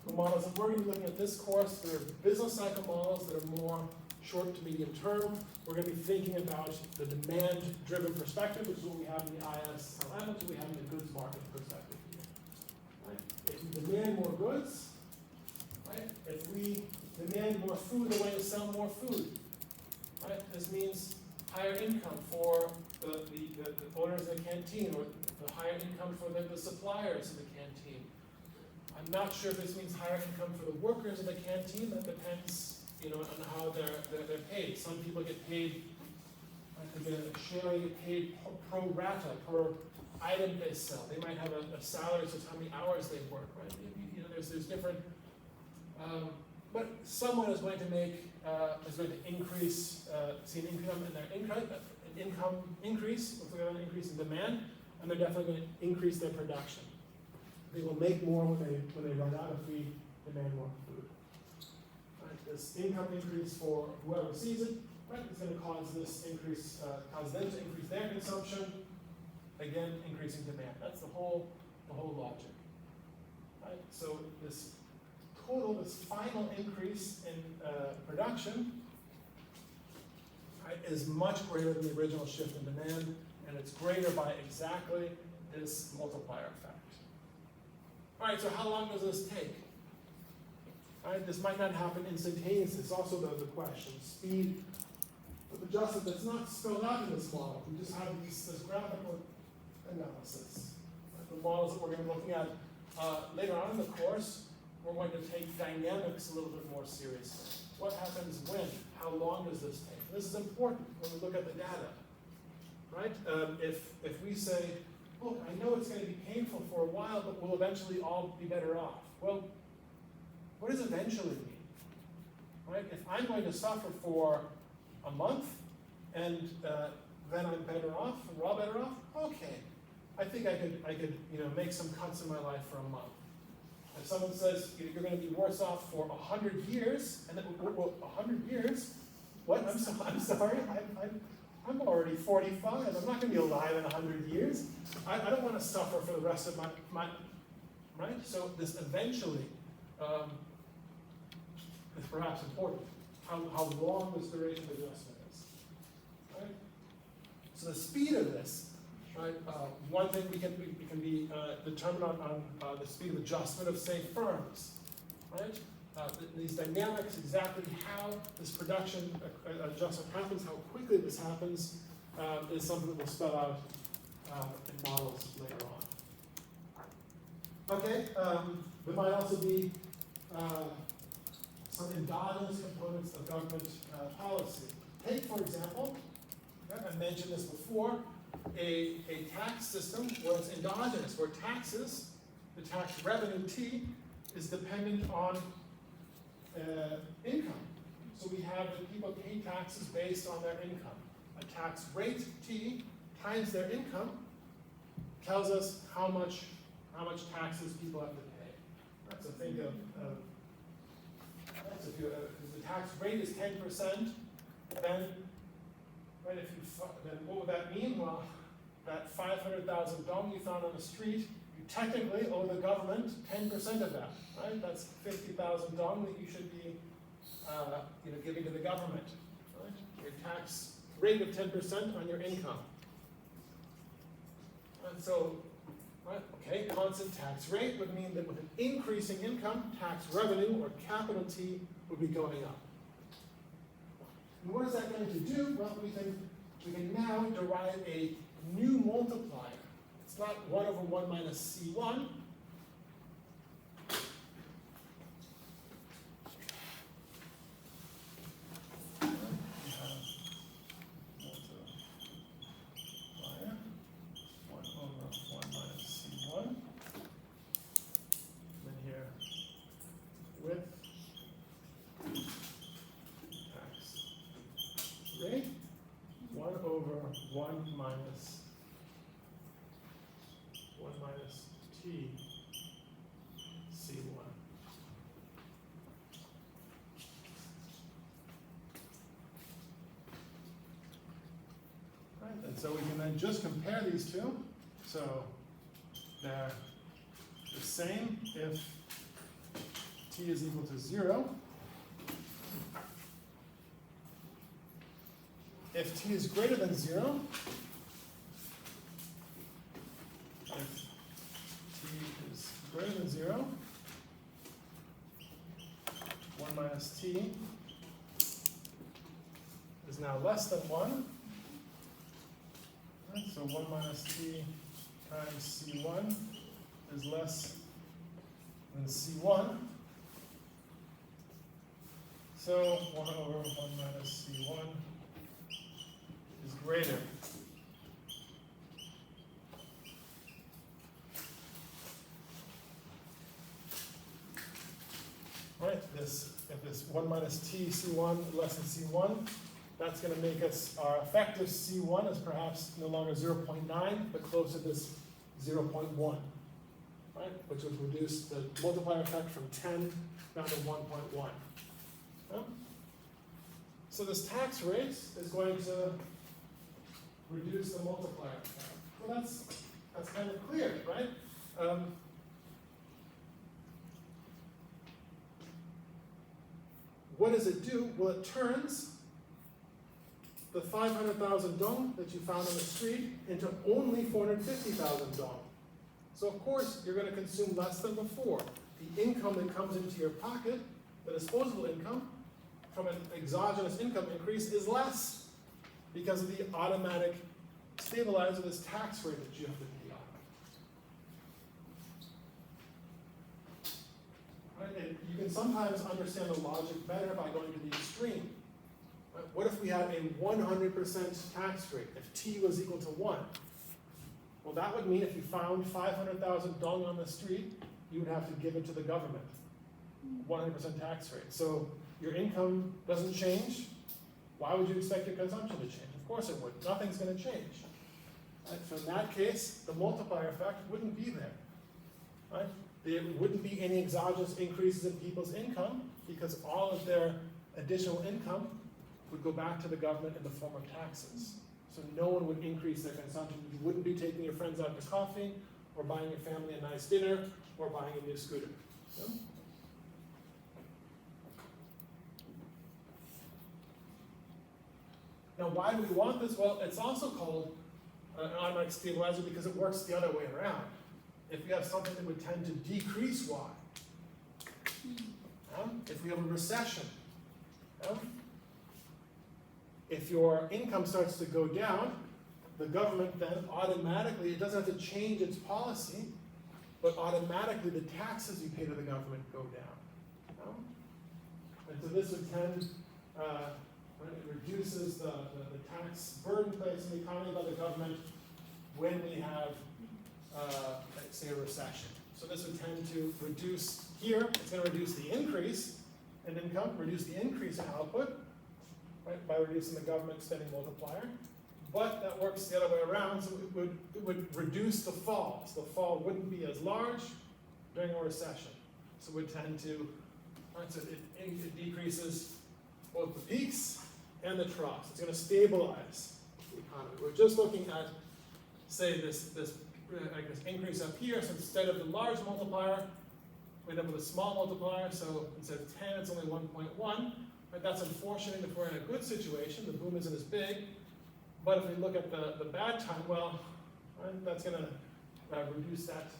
the models that we're going to be looking at this course, there are business cycle models that are more short to medium term. We're going to be thinking about the demand-driven perspective, which is what we have in the ISLM, which is what we have in the goods market perspective here. Right? If we demand more goods, right? If we demand more food, they're going to sell more food. Right? This means higher income for the owners of the canteen, or the higher income for the suppliers of the canteen. I'm not sure if this means higher income for the workers of the canteen. That depends, on how they're paid. Some people get paid, get paid pro rata, per item they sell. They might have a salary that says how many hours they work, right? There's different, but someone is going to increase, see an income in their income increase, looks like an increase in demand, and they're definitely going to increase their production. They will make more when they run out if we demand more food. Right, this income increase for whoever sees it, right, is going to cause this increase, cause them to increase their consumption, again increasing demand. That's the whole logic. Right? So this total, this final increase in production, right, is much greater than the original shift in demand, and it's greater by exactly this multiplier effect. All right, so how long does this take? All right, this might not happen instantaneously. It's also the question, speed of adjustment that's not spelled out in this model. We just have this graphical analysis. Right? The models that we're going to be looking at later on in the course, we're going to take dynamics a little bit more seriously. What happens when? How long does this take? This is important when we look at the data, right? If we say, look, I know it's going to be painful for a while, but we'll eventually all be better off. Well, what does eventually mean? Right? If I'm going to suffer for a month and then I'm better off, and we're all better off, okay. I think I could make some cuts in my life for a month. If someone says you're going to be worse off for 100 years, and then, well, 100 years? What? I'm sorry. I'm already 45. I'm not going to be alive in 100 years. I don't want to suffer for the rest of my right? So this eventually is perhaps important. How long this duration of adjustment is. Right? So the speed of this, right? One thing we can be determined on the speed of adjustment of, say, firms, right? These dynamics, exactly how this production adjustment happens, how quickly this happens, is something that we'll spell out in models later on. Okay, there might also be some endogenous components of government policy. Take, for example, I mentioned this before, a tax system where it's endogenous, where taxes, the tax revenue T, is dependent on income. So we have that people pay taxes based on their income. A tax rate T times their income tells us how much taxes people have to pay. Right, so think of so if the tax rate is 10%, then right, then what would that mean? Well, that 500,000 dong you found on the street, you technically owe the government 10% of that, right? That's 50,000 dong that you should be, giving to the government, right? Your tax rate of 10% on your income. And so, right, okay, constant tax rate would mean that with an increasing income, tax revenue, or capital T, would be going up. And what is that going to do? Well, we can now derive a new multiplier. It's not 1 over 1 minus C1. T C1. Right, and so we can then just compare these two. So they're the same if T is equal to 0. If T is greater than 0, greater than 0, 1 minus T is now less than 1. Right, so 1 minus T times C1 is less than C1. So 1 over 1 minus C1 is greater. Right, if this 1 minus T C1 less than C1, that's going to make us, our effective C1 is perhaps no longer 0.9, but closer to this 0.1, right, which would reduce the multiplier effect from 10 down to 1.1. Yeah? So this tax rate is going to reduce the multiplier effect. Well, that's kind of clear, right? what does it do? Well, it turns the 500,000 dong that you found on the street into only 450,000 dong. So of course, you're going to consume less than before. The income that comes into your pocket, the disposable income, from an exogenous income increase is less because of the automatic stabilizer, this tax rate that you have to pay on. Right? And you can sometimes understand the logic better by going to the extreme. Right? What if we had a 100% tax rate, if t was equal to 1? Well, that would mean if you found 500,000 dong on the street, you would have to give it to the government. 100% tax rate. So your income doesn't change. Why would you expect your consumption to change? Of course it would. Nothing's going to change. Right? So in that case, the multiplier effect wouldn't be there. Right? There wouldn't be any exogenous increases in people's income because all of their additional income would go back to the government in the form of taxes. So no one would increase their consumption. You wouldn't be taking your friends out to coffee, or buying your family a nice dinner, or buying a new scooter. No? Now, why do we want this? Well, it's also called an automatic stabilizer because it works the other way around. If we have something that would tend to decrease Y, if we have a recession, if your income starts to go down, the government then automatically, it doesn't have to change its policy, but automatically the taxes you pay to the government go down. And so this would tend, it reduces the tax burden placed in the economy by the government when we have, let's say, a recession. So this would tend to reduce here, it's going to reduce the increase in income, reduce the increase in output, right, by reducing the government spending multiplier. But that works the other way around, so it would reduce the fall. So the fall wouldn't be as large during a recession. So it would tend to, right, so it decreases both the peaks and the troughs. It's going to stabilize the economy. We're just looking at, say, this increase up here. So instead of the large multiplier, we end up with a small multiplier. So instead of 10, it's only 1.1. Right? That's unfortunate if we're in a good situation. The boom isn't as big. But if we look at the bad time, well, right, that's going to reduce that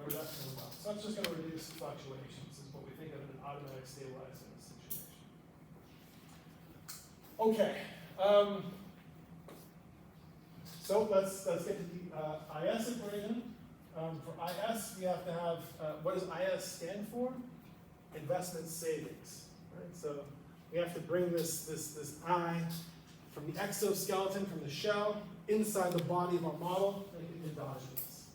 reduction as well. So that's just going to reduce fluctuations, is what we think of as an automatic stabilizing situation. Okay. So let's get to the IS equation. For IS, we have to have, what does IS stand for? Investment savings. Right? So we have to bring this I from the exoskeleton, from the shell, inside the body of our model, make it endogenous.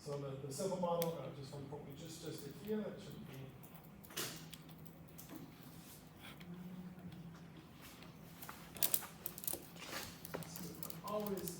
So the simple model, just from what we just did here, that should be. Always.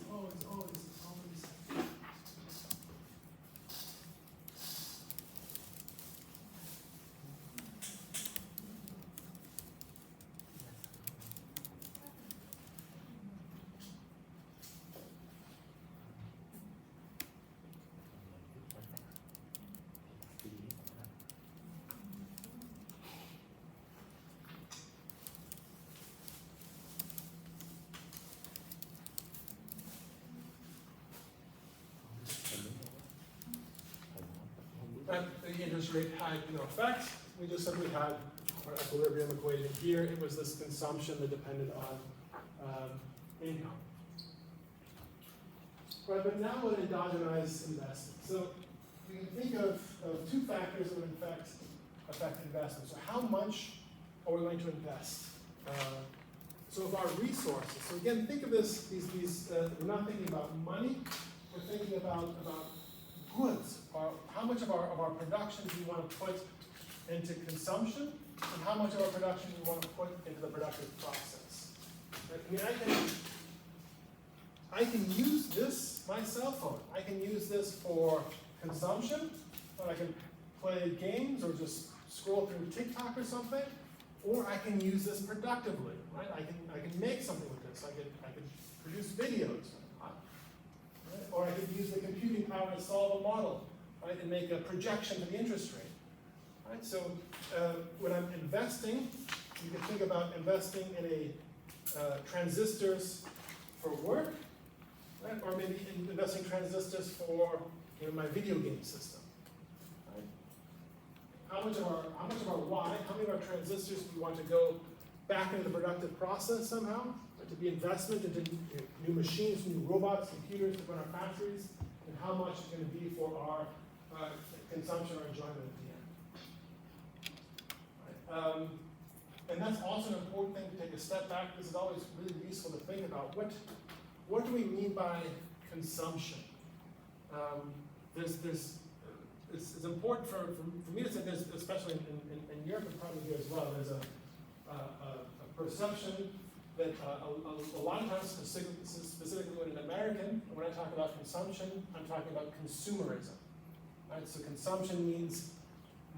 And the interest rate had no effect. We just simply had our equilibrium equation here. It was this consumption that depended on income. Right, but now we'll endogenize investment. So we can think of two factors that would affect investment. So how much are we going to invest? So of our resources. So again, think of this. We're not thinking about money. We're thinking about goods. How much of our production do we want to put into consumption, and how much of our production do we want to put into the productive process? Right? I mean, I can use this, my cell phone. I can use this for consumption, or I can play games or just scroll through TikTok or something, or I can use this productively. Right? I can make something with this. I could produce videos. Or I could use the computing power to solve a model right, and make a projection for the interest rate. Right? So when I'm investing, you can think about investing in transistors for work, right? Or maybe investing transistors for my video game system. Right? How much of our why, how many of our transistors do we want to go back into the productive process somehow? Right? To be investment into new machines, new robots, computers to run our factories, and how much is going to be for our consumption or enjoyment at the end. Right? And that's also an important thing to take a step back. This is always really useful to think about. What do we mean by consumption? It's important for me to say this, especially in Europe and probably here as well. There's a perception that a lot of times, specifically when an American, when I talk about consumption, I'm talking about consumerism. Right? So consumption means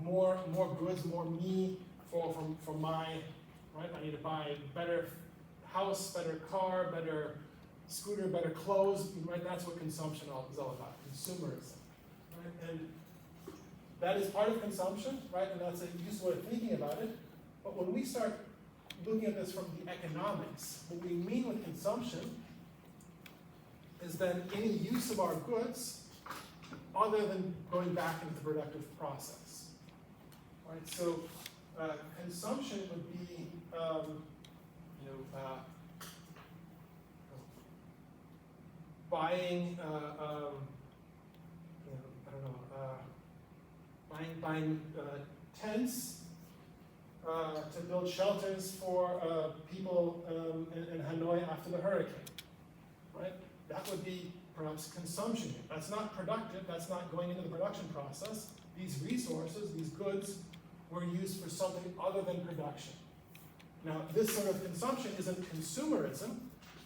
more goods, more me for my, right? I need to buy better house, better car, better scooter, better clothes, right? That's what consumption is all about, consumerism, right? And that is part of consumption, right? And that's a useful way of thinking about it. But when we start looking at this from the economics, what we mean with consumption is then any use of our goods other than going back into the productive process, right? So consumption would be, buying, buying tents to build shelters for people in Hanoi after the hurricane, right? That would be perhaps consumption. That's not productive. That's not going into the production process. These resources, these goods, were used for something other than production. Now, this sort of consumption isn't consumerism,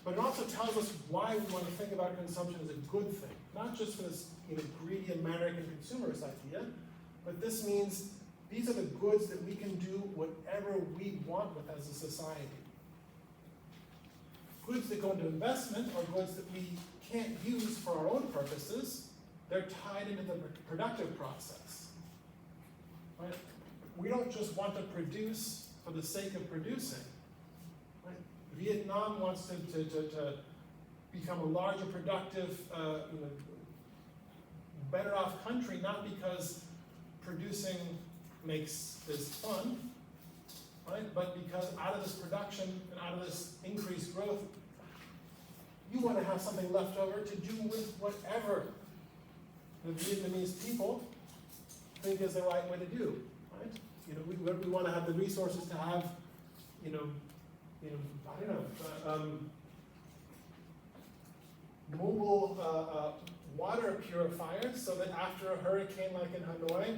but it also tells us why we want to think about consumption as a good thing, not just for this greedy American consumerist idea, but this means these are the goods that we can do whatever we want with as a society. Goods that go into investment are goods that we can't use for our own purposes. They're tied into the productive process. Right? We don't just want to produce for the sake of producing. Right? Vietnam wants to become a larger, productive, better off country, not because producing is fun, right? But because out of this production and out of this increased growth, you want to have something left over to do with whatever the Vietnamese people think is the right way to do, right? We want to have the resources to have, mobile water purifiers, so that after a hurricane like in Hanoi,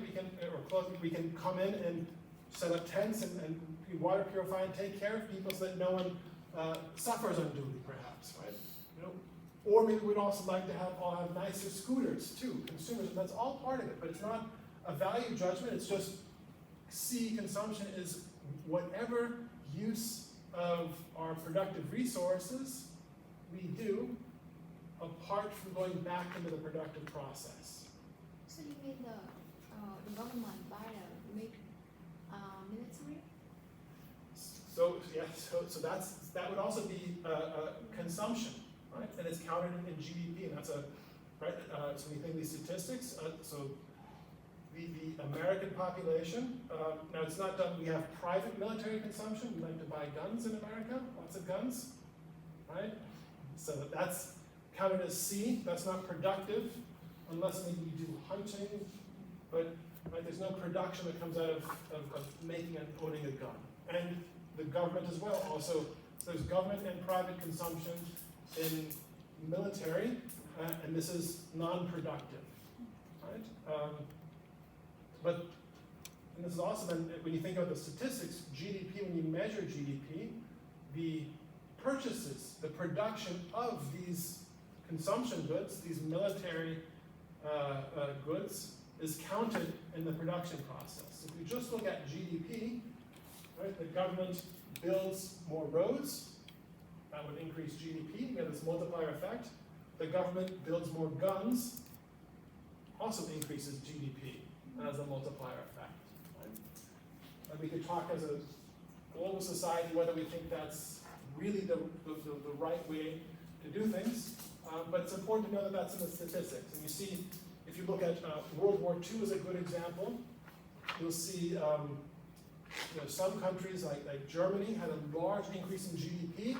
we can come in and set up tents and water purify and take care of people so that no one suffers unduly, perhaps, right? Or maybe we'd also like to all have nicer scooters too, consumers, and that's all part of it, but it's not a value judgment, it's just see consumption is whatever use of our productive resources we do apart from going back into the productive process. So you mean the government buy the military? So yes, so that would also be consumption, right? And it's counted in GDP, and that's right. So when you think of these statistics, so the American population. Now it's not done. We have private military consumption. We like to buy guns in America, lots of guns, right? So that's counted as C. That's not productive, unless maybe you do hunting, but right, there's no production that comes out of making and owning a gun. And the government as well. Also, so there's government and private consumption in military, and this is non-productive, right? And this is also then, when you think about the statistics, GDP, when you measure GDP, the purchases, the production of these consumption goods, these military goods, is counted in the production process. If we just look at GDP, right, the government builds more roads, that would increase GDP, we have this multiplier effect. The government builds more guns, also increases GDP as a multiplier effect. Right? And we could talk as a global society whether we think that's really the right way to do things, but it's important to know that that's in the statistics. And you see, if you look at World War II as a good example, you'll see some countries like Germany had a large increase in GDP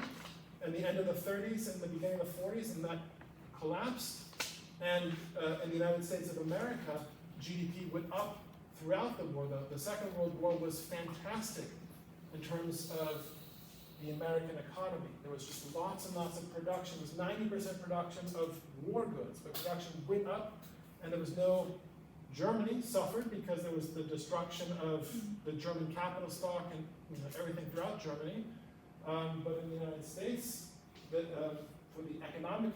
in the end of the 30s and the beginning of the 40s, and that collapsed. And in the United States of America, GDP went up throughout the war. The Second World War was fantastic in terms of the American economy. There was just lots and lots of production. It was 90% production of war goods, but production went up, and there was no. Germany suffered because there was the destruction of the German capital stock and everything throughout Germany. But in the United States, for the economic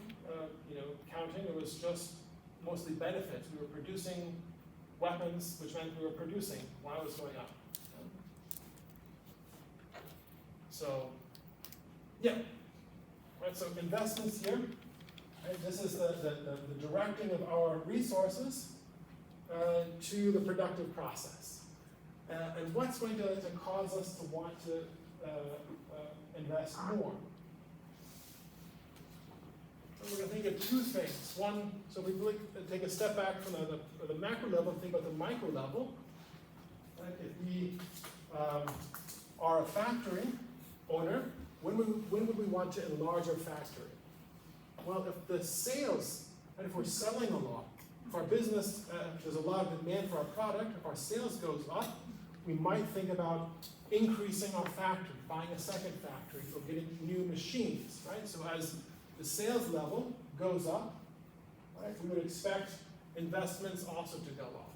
counting, it was just mostly benefits. We were producing weapons, which meant we were producing while it was going up. So, yeah. Right, so investments here. Right, this is the directing of our resources to the productive process. And what's going to cause us to want to invest more? And we're going to think of two things. One, so we take a step back from the macro level and think about the micro level. Right? If we are a factory owner, when would we want to enlarge our factory? Well, if the sales, and if we're selling a lot, if our business, there's a lot of demand for our product, if our sales goes up, we might think about increasing our factory, buying a second factory, or getting new machines, right? So as the sales level goes up, right, we would expect investments also to go up.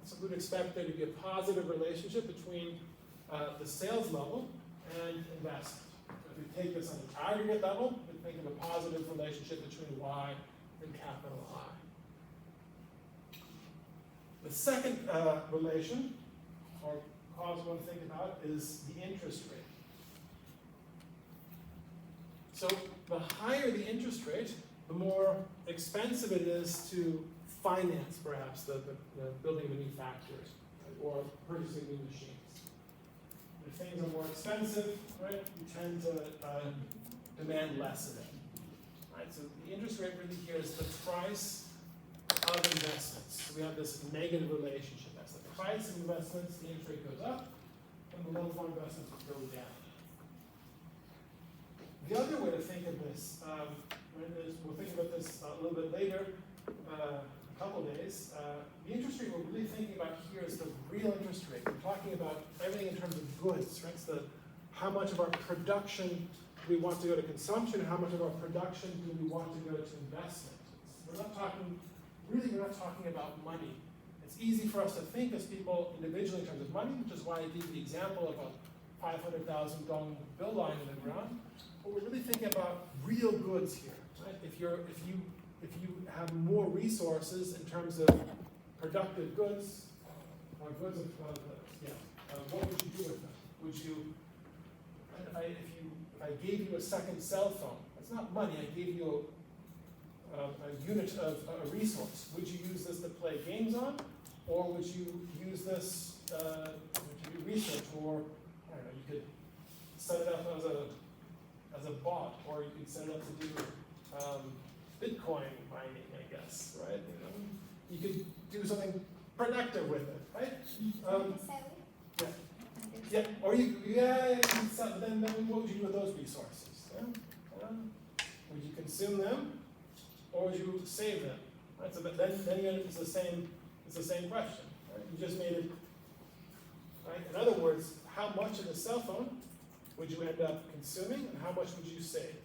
So we would expect there to be a positive relationship between the sales level and investment. If we take this on an aggregate level, we think of a positive relationship between Y and capital I. The second relation, or cause we want to think about, is the interest rate. So the higher the interest rate, the more expensive it is to finance, perhaps, the building of a new factory, right, or purchasing new machines. If things are more expensive, right, you tend to demand less of it. Right? So the interest rate really here is the price of investments. So we have this negative relationship. That's the price of investments, the interest rate goes up, and the level of investments go down. The other way to think of this, we'll think about this a little bit later, a couple days. The interest rate we're really thinking about here is the real interest rate. We're talking about everything in terms of goods, right? So how much of our production do we want to go to consumption, and how much of our production do we want to go to investment? We're not talking about money. It's easy for us to think as people individually in terms of money, which is why I gave the example of a $500,000 bill lying in the ground. But we're really thinking about real goods here, right? If you have more resources in terms of productive goods, or goods what would you do with them? Would you, if I gave you a second cell phone, that's not money. I gave you a unit of a resource. Would you use this to play games on, or would you use this to do research, or I don't know, you could set it up as a bot, or you could set it up to do Bitcoin mining, I guess, right? You could do something productive with it, right? Yeah, or then what would you do with those resources? Would you consume them, or would you save them? Right? So then again, it's the same question. Right? You just made it. Right? In other words, how much of the cell phone would you end up consuming, and how much would you save?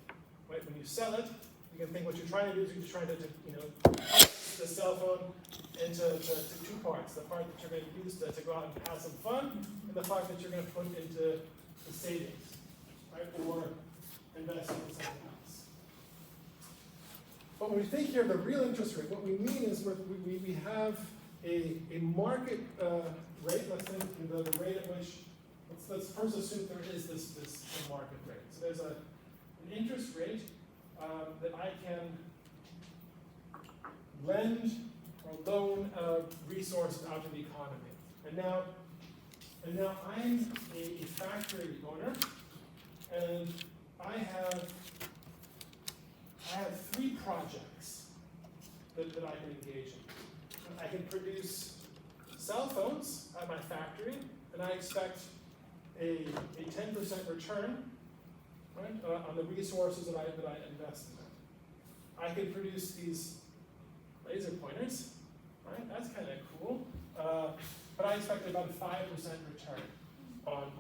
Right? When you sell it, you can think what you're trying to do is you're trying to cut the cell phone into two parts. The part that you're going to use to go out and have some fun, and the part that you're going to put into the savings, right? Or invest in something else. But when we think here of the real interest rate, what we mean is we have a market rate. Let's think the rate at which, let's first assume there is this market rate. So there's an interest rate that I can lend or loan resources out to the economy. And now I'm a factory owner, and I have 3 projects that I can engage in. I can produce cell phones at my factory, and I expect a 10% return, right, on the resources that I invest in it. I can produce these laser pointers, right? That's kind of cool. But I expect about a 5% return on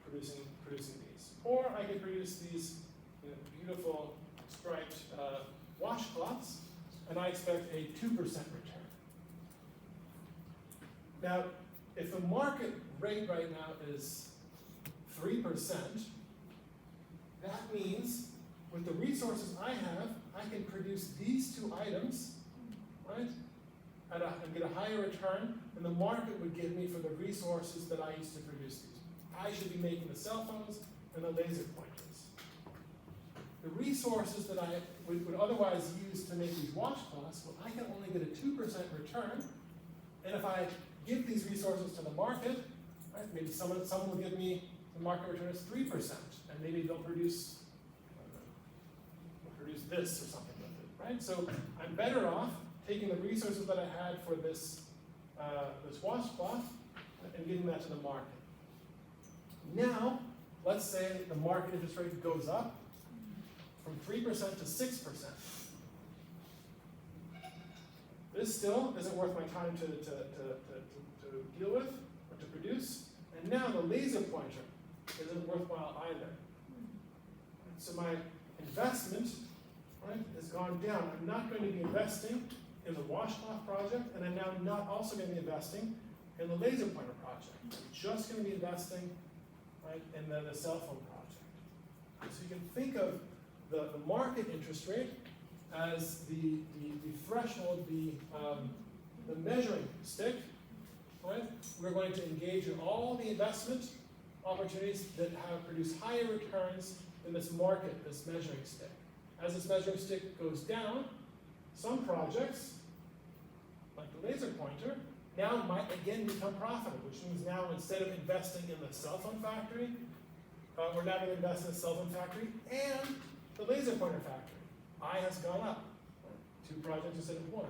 producing these. Or I could produce these beautiful striped washcloths, and I expect a 2% return. Now, if the market rate right now is 3%, that means with the resources I have, I can produce these 2 items, right, and get a higher return than the market would give me for the resources that I used to produce these. I should be making the cell phones and the laser pointers. The resources that I would otherwise use to make these washcloths, well, I can only get a 2% return, and if I give these resources to the market, right, maybe someone will give me the market return is 3%, and maybe they'll produce this or something with it, right? So I'm better off taking the resources that I had for this washcloth and giving that to the market. Now, let's say the market interest rate goes up from 3% to 6%. This still isn't worth my time to deal with or to produce. And now the laser pointer isn't worthwhile either. So my investment, right, has gone down. I'm not going to be investing in the washcloth project, and I'm now not also going to be investing in the laser pointer project. I'm just going to be investing, right, in the cell phone project. So you can think of the market interest rate as the threshold, the measuring stick, right? We're going to engage in all the investment opportunities that have produced higher returns than this market, this measuring stick. As this measuring stick goes down, some projects, like the laser pointer, now might again become profitable, which means now instead of investing in the cell phone factory, we're now going to invest in the cell phone factory and the laser pointer factory. I has gone up, right? 2 projects instead of 1.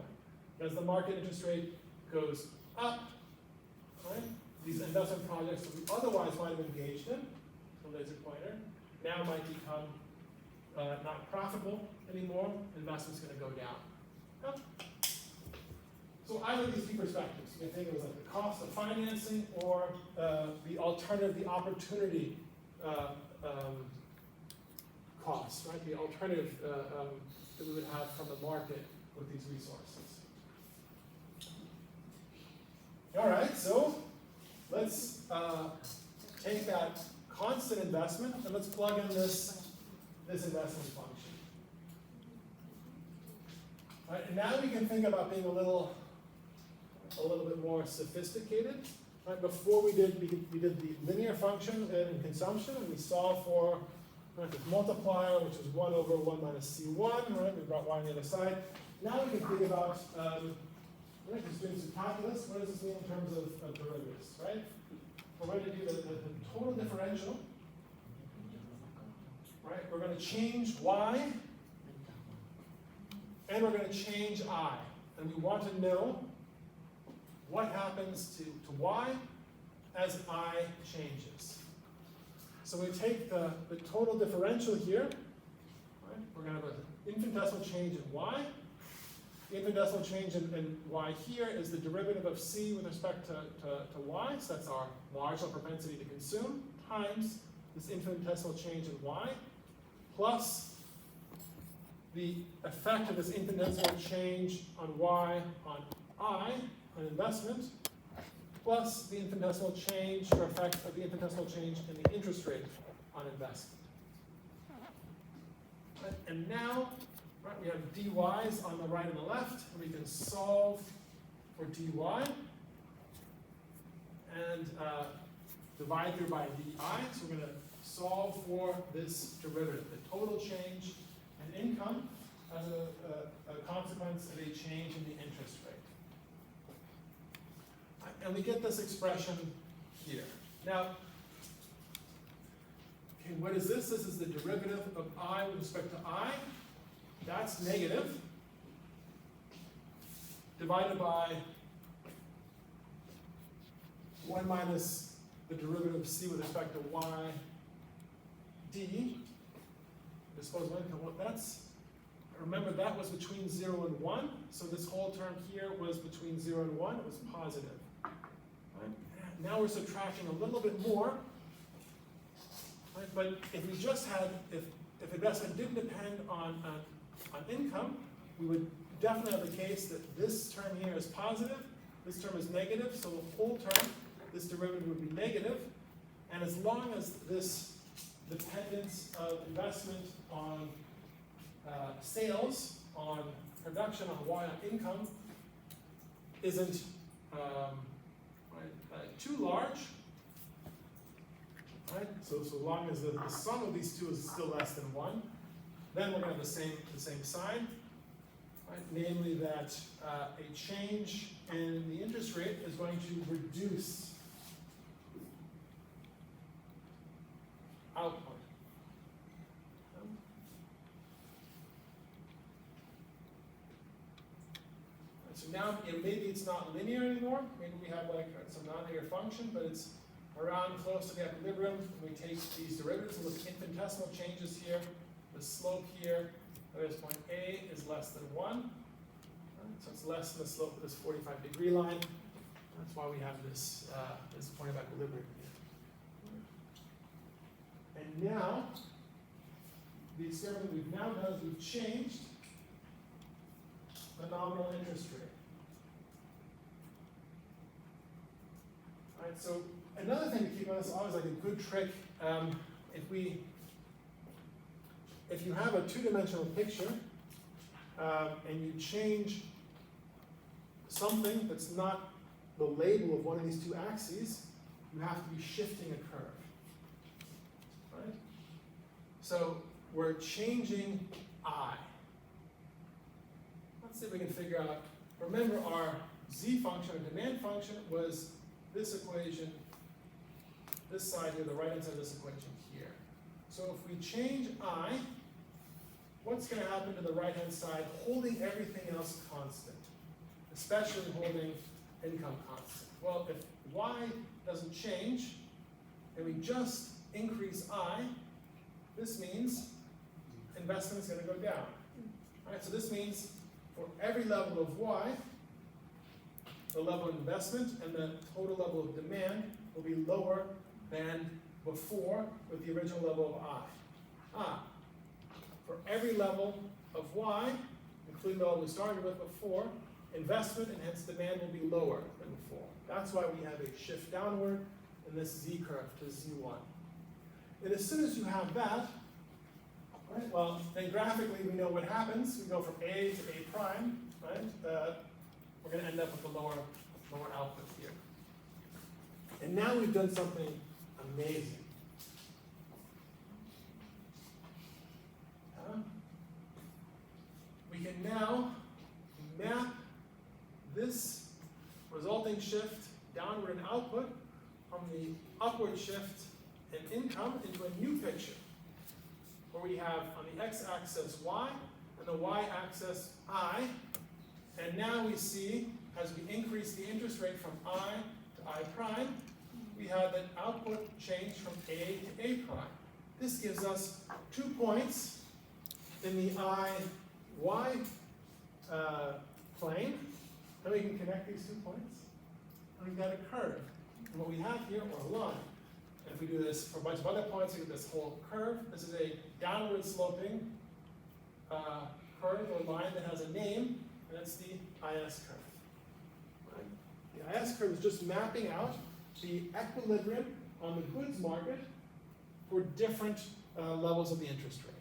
As the market interest rate goes up, right, these investment projects that we otherwise might have engaged in, the laser pointer, now might become not profitable anymore. Investment's going to go down. Yep. So either of these 2 perspectives, you can think of it as like the cost of financing or the alternative, the opportunity cost, right? The alternative that we would have from the market with these resources. All right, so let's take that constant investment and let's plug in this investment function. All right, and now we can think about being a little bit more sophisticated. Right, before we did the linear function in consumption, and we solved for this multiplier, which is 1 over 1 minus C1, right? We brought y on the other side. Now we can think about, just doing some calculus, what does this mean in terms of derivatives, right? We're going to do the total differential, right? We're going to change y, and we're going to change I. And we want to know what happens to y as I changes. So we take the total differential here, right? We're going to have an infinitesimal change in y. The infinitesimal change in y here is the derivative of c with respect to y, so that's our marginal propensity to consume, times this infinitesimal change in y, plus the effect of this infinitesimal change on y on I, on investment, plus the infinitesimal change or effect of the infinitesimal change in the interest rate on investment. Right, and now, right, we have dy's on the right and the left, and we can solve for dy and divide through by di. So we're going to solve for this derivative, the total change in income as a consequence of a change in the interest rate. And we get this expression here. Now, okay, what is this? This is the derivative of I with respect to I. That's negative, divided by 1 minus the derivative of C with respect to Y D. Disposable income, well, remember that was between 0 and 1, so this whole term here was between 0 and 1, it was positive. Right? Now we're subtracting a little bit more, right? But if we just had, if investment didn't depend on income, we would definitely have the case that this term here is positive, this term is negative, so the whole term, this derivative would be negative, and as long as this dependence of investment on sales, on production, on Y, on income, isn't too large, right? So long as the sum of these two is still less than 1, then we're going to have the same sign, right? Namely that a change in the interest rate is going to reduce output. So now maybe it's not linear anymore. Maybe we have like some nonlinear function, but it's around close to the equilibrium. We take these derivatives and look at infinitesimal changes here. The slope here, there's point A is less than 1. So it's less than the slope of this 45-degree line. That's why we have this, this point of equilibrium here. And now, the experiment we've now done is we've changed the nominal interest rate. All right, so another thing to keep on, this is always like a good trick. If you have a two-dimensional picture and you change something that's not the label of one of these two axes, you have to be shifting a curve. Right? So we're changing I. Let's see if we can figure out, remember our z function, or demand function, was this equation, this side here, the right-hand side of this equation here. So if we change I, what's going to happen to the right-hand side, holding everything else constant, especially holding income constant? Well, if Y doesn't change, and we just increase I, this means investment is going to go down. All right, so this means for every level of Y, the level of investment and the total level of demand will be lower than before with the original level of I. For every level of Y, including the level we started with before, investment and hence demand will be lower than before. That's why we have a shift downward in this Z curve to Z1. And as soon as you have that, right, well, then graphically we know what happens. We go from A to A prime, right? We're going to end up with a lower output here. And now we've done something amazing. We can now map this resulting shift downward in output from the upward shift in income into a new picture, where we have on the x-axis Y and the y-axis I, and now we see, as we increase the interest rate from I to I prime, we have that output change from A to A prime. This gives us 2 points in the I-Y plane, and we can connect these 2 points, and we've got a curve. And what we have here, or a line. And if we do this for a bunch of other points, we get this whole curve. This is a downward sloping curve or line that has a name, and that's the IS curve. Right? The IS curve is just mapping out the equilibrium on the goods market for different levels of the interest rate.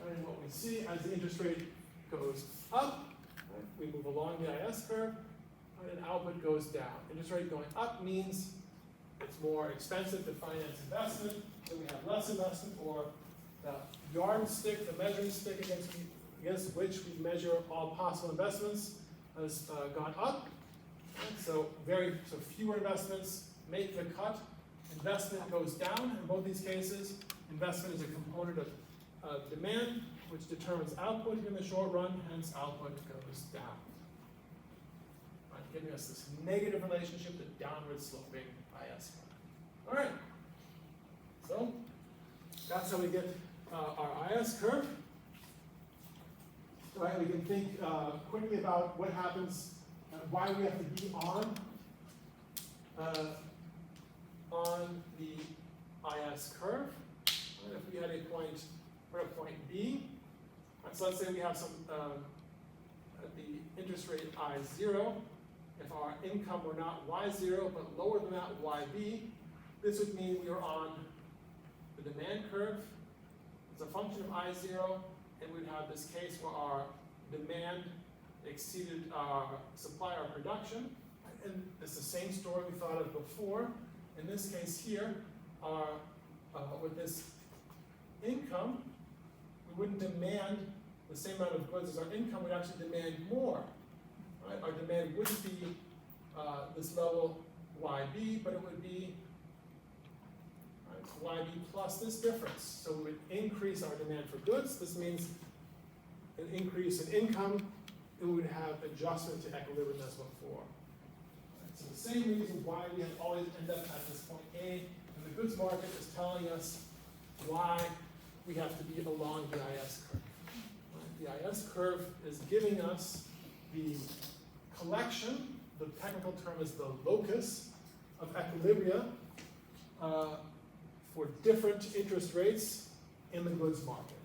And what we see as the interest rate goes up, right, we move along the IS curve, and output goes down. Interest rate going up means it's more expensive to finance investment, so we have less investment, or the yardstick, the measuring stick against which we measure all possible investments has gone up. Right? So fewer investments make the cut. Investment goes down in both these cases. Investment is a component of demand, which determines output in the short run, hence output goes down. Right? Giving us this negative relationship, the downward sloping IS curve. All right, so that's how we get our IS curve. All right, we can think quickly about what happens, why we have to be on the IS curve. And if we had a point, we're at point B, right, so let's say we have some the interest rate I0. If our income were not Y0 but lower than that YB, this would mean we are on the demand curve. It's a function of I0, and we'd have this case where our demand exceeded our supply or production. And it's the same story we thought of before. In this case here, with this income, we wouldn't demand the same amount of goods as our income, we'd actually demand more. Right? Our demand wouldn't be this level YB, but it would be YB plus this difference. So we would increase our demand for goods. This means an increase in income, and we would have adjustment to equilibrium as before. Right? So the same reason why we always end up at this point A in the goods market is telling us why we have to be along the IS curve. Right? The IS curve is giving us the collection, the technical term is the locus of equilibria for different interest rates in the goods market.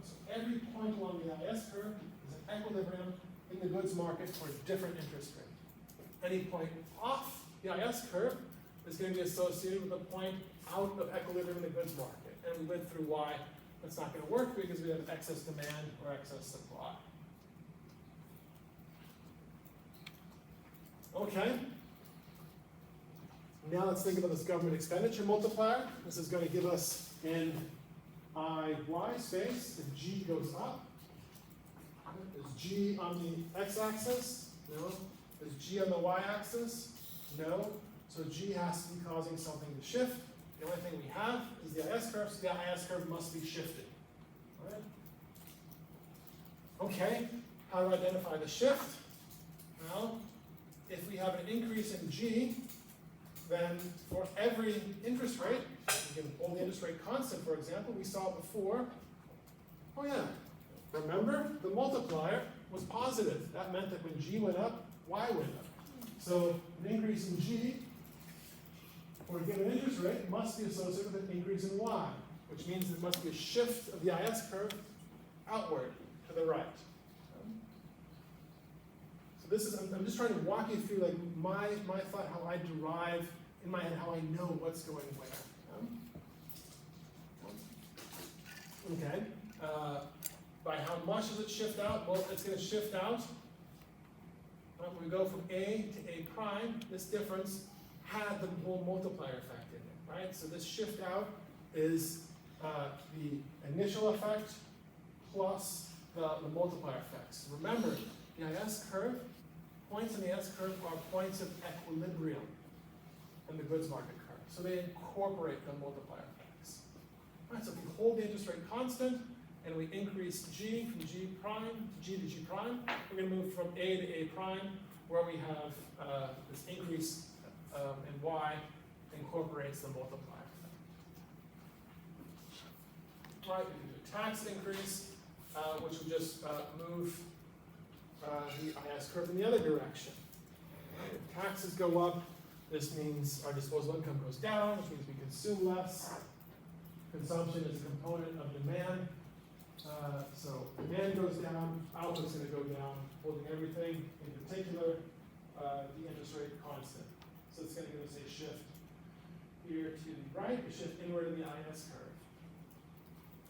So every point along the IS curve is an equilibrium in the goods market for a different interest rate. Any point off the IS curve is going to be associated with a point out of equilibrium in the goods market. And we went through why that's not going to work, because we have excess demand or excess supply. Okay. Now let's think about this government expenditure multiplier. This is going to give us in IY space, if G goes up, is G on the x-axis? No. Is G on the y-axis? No. So G has to be causing something to shift. The only thing we have is the IS curve, so the IS curve must be shifted. All right? Okay, how do I identify the shift? Well, if we have an increase in G, then for every interest rate, we can hold the interest rate constant, for example, we saw before, oh yeah, remember, the multiplier was positive. That meant that when G went up, Y went up. So an increase in G for a given interest rate must be associated with an increase in Y, which means there must be a shift of the IS curve outward to the right. So this is, I'm just trying to walk you through like my thought, how I derive in my head, how I know what's going where. Okay. By how much does it shift out? Well, it's going to shift out. When we go from A to A prime, this difference had the whole multiplier effect in it, right? So this shift out is the initial effect plus the multiplier effects. Remember, the IS curve, points in the S curve are points of equilibrium in the goods market curve. So they incorporate the multiplier effects. All right, so if we hold the interest rate constant and we increase G from G prime to G prime, we're going to move from A to A prime, where we have this increase in Y incorporates the multiplier effect. All right, we can do a tax increase, which would just move the IS curve in the other direction. Right, if taxes go up, this means our disposable income goes down, which means we consume less. Consumption is a component of demand. So demand goes down, output's going to go down, holding everything, in particular, the interest rate constant. So it's going to give us a shift here to the right, a shift inward in the IS curve.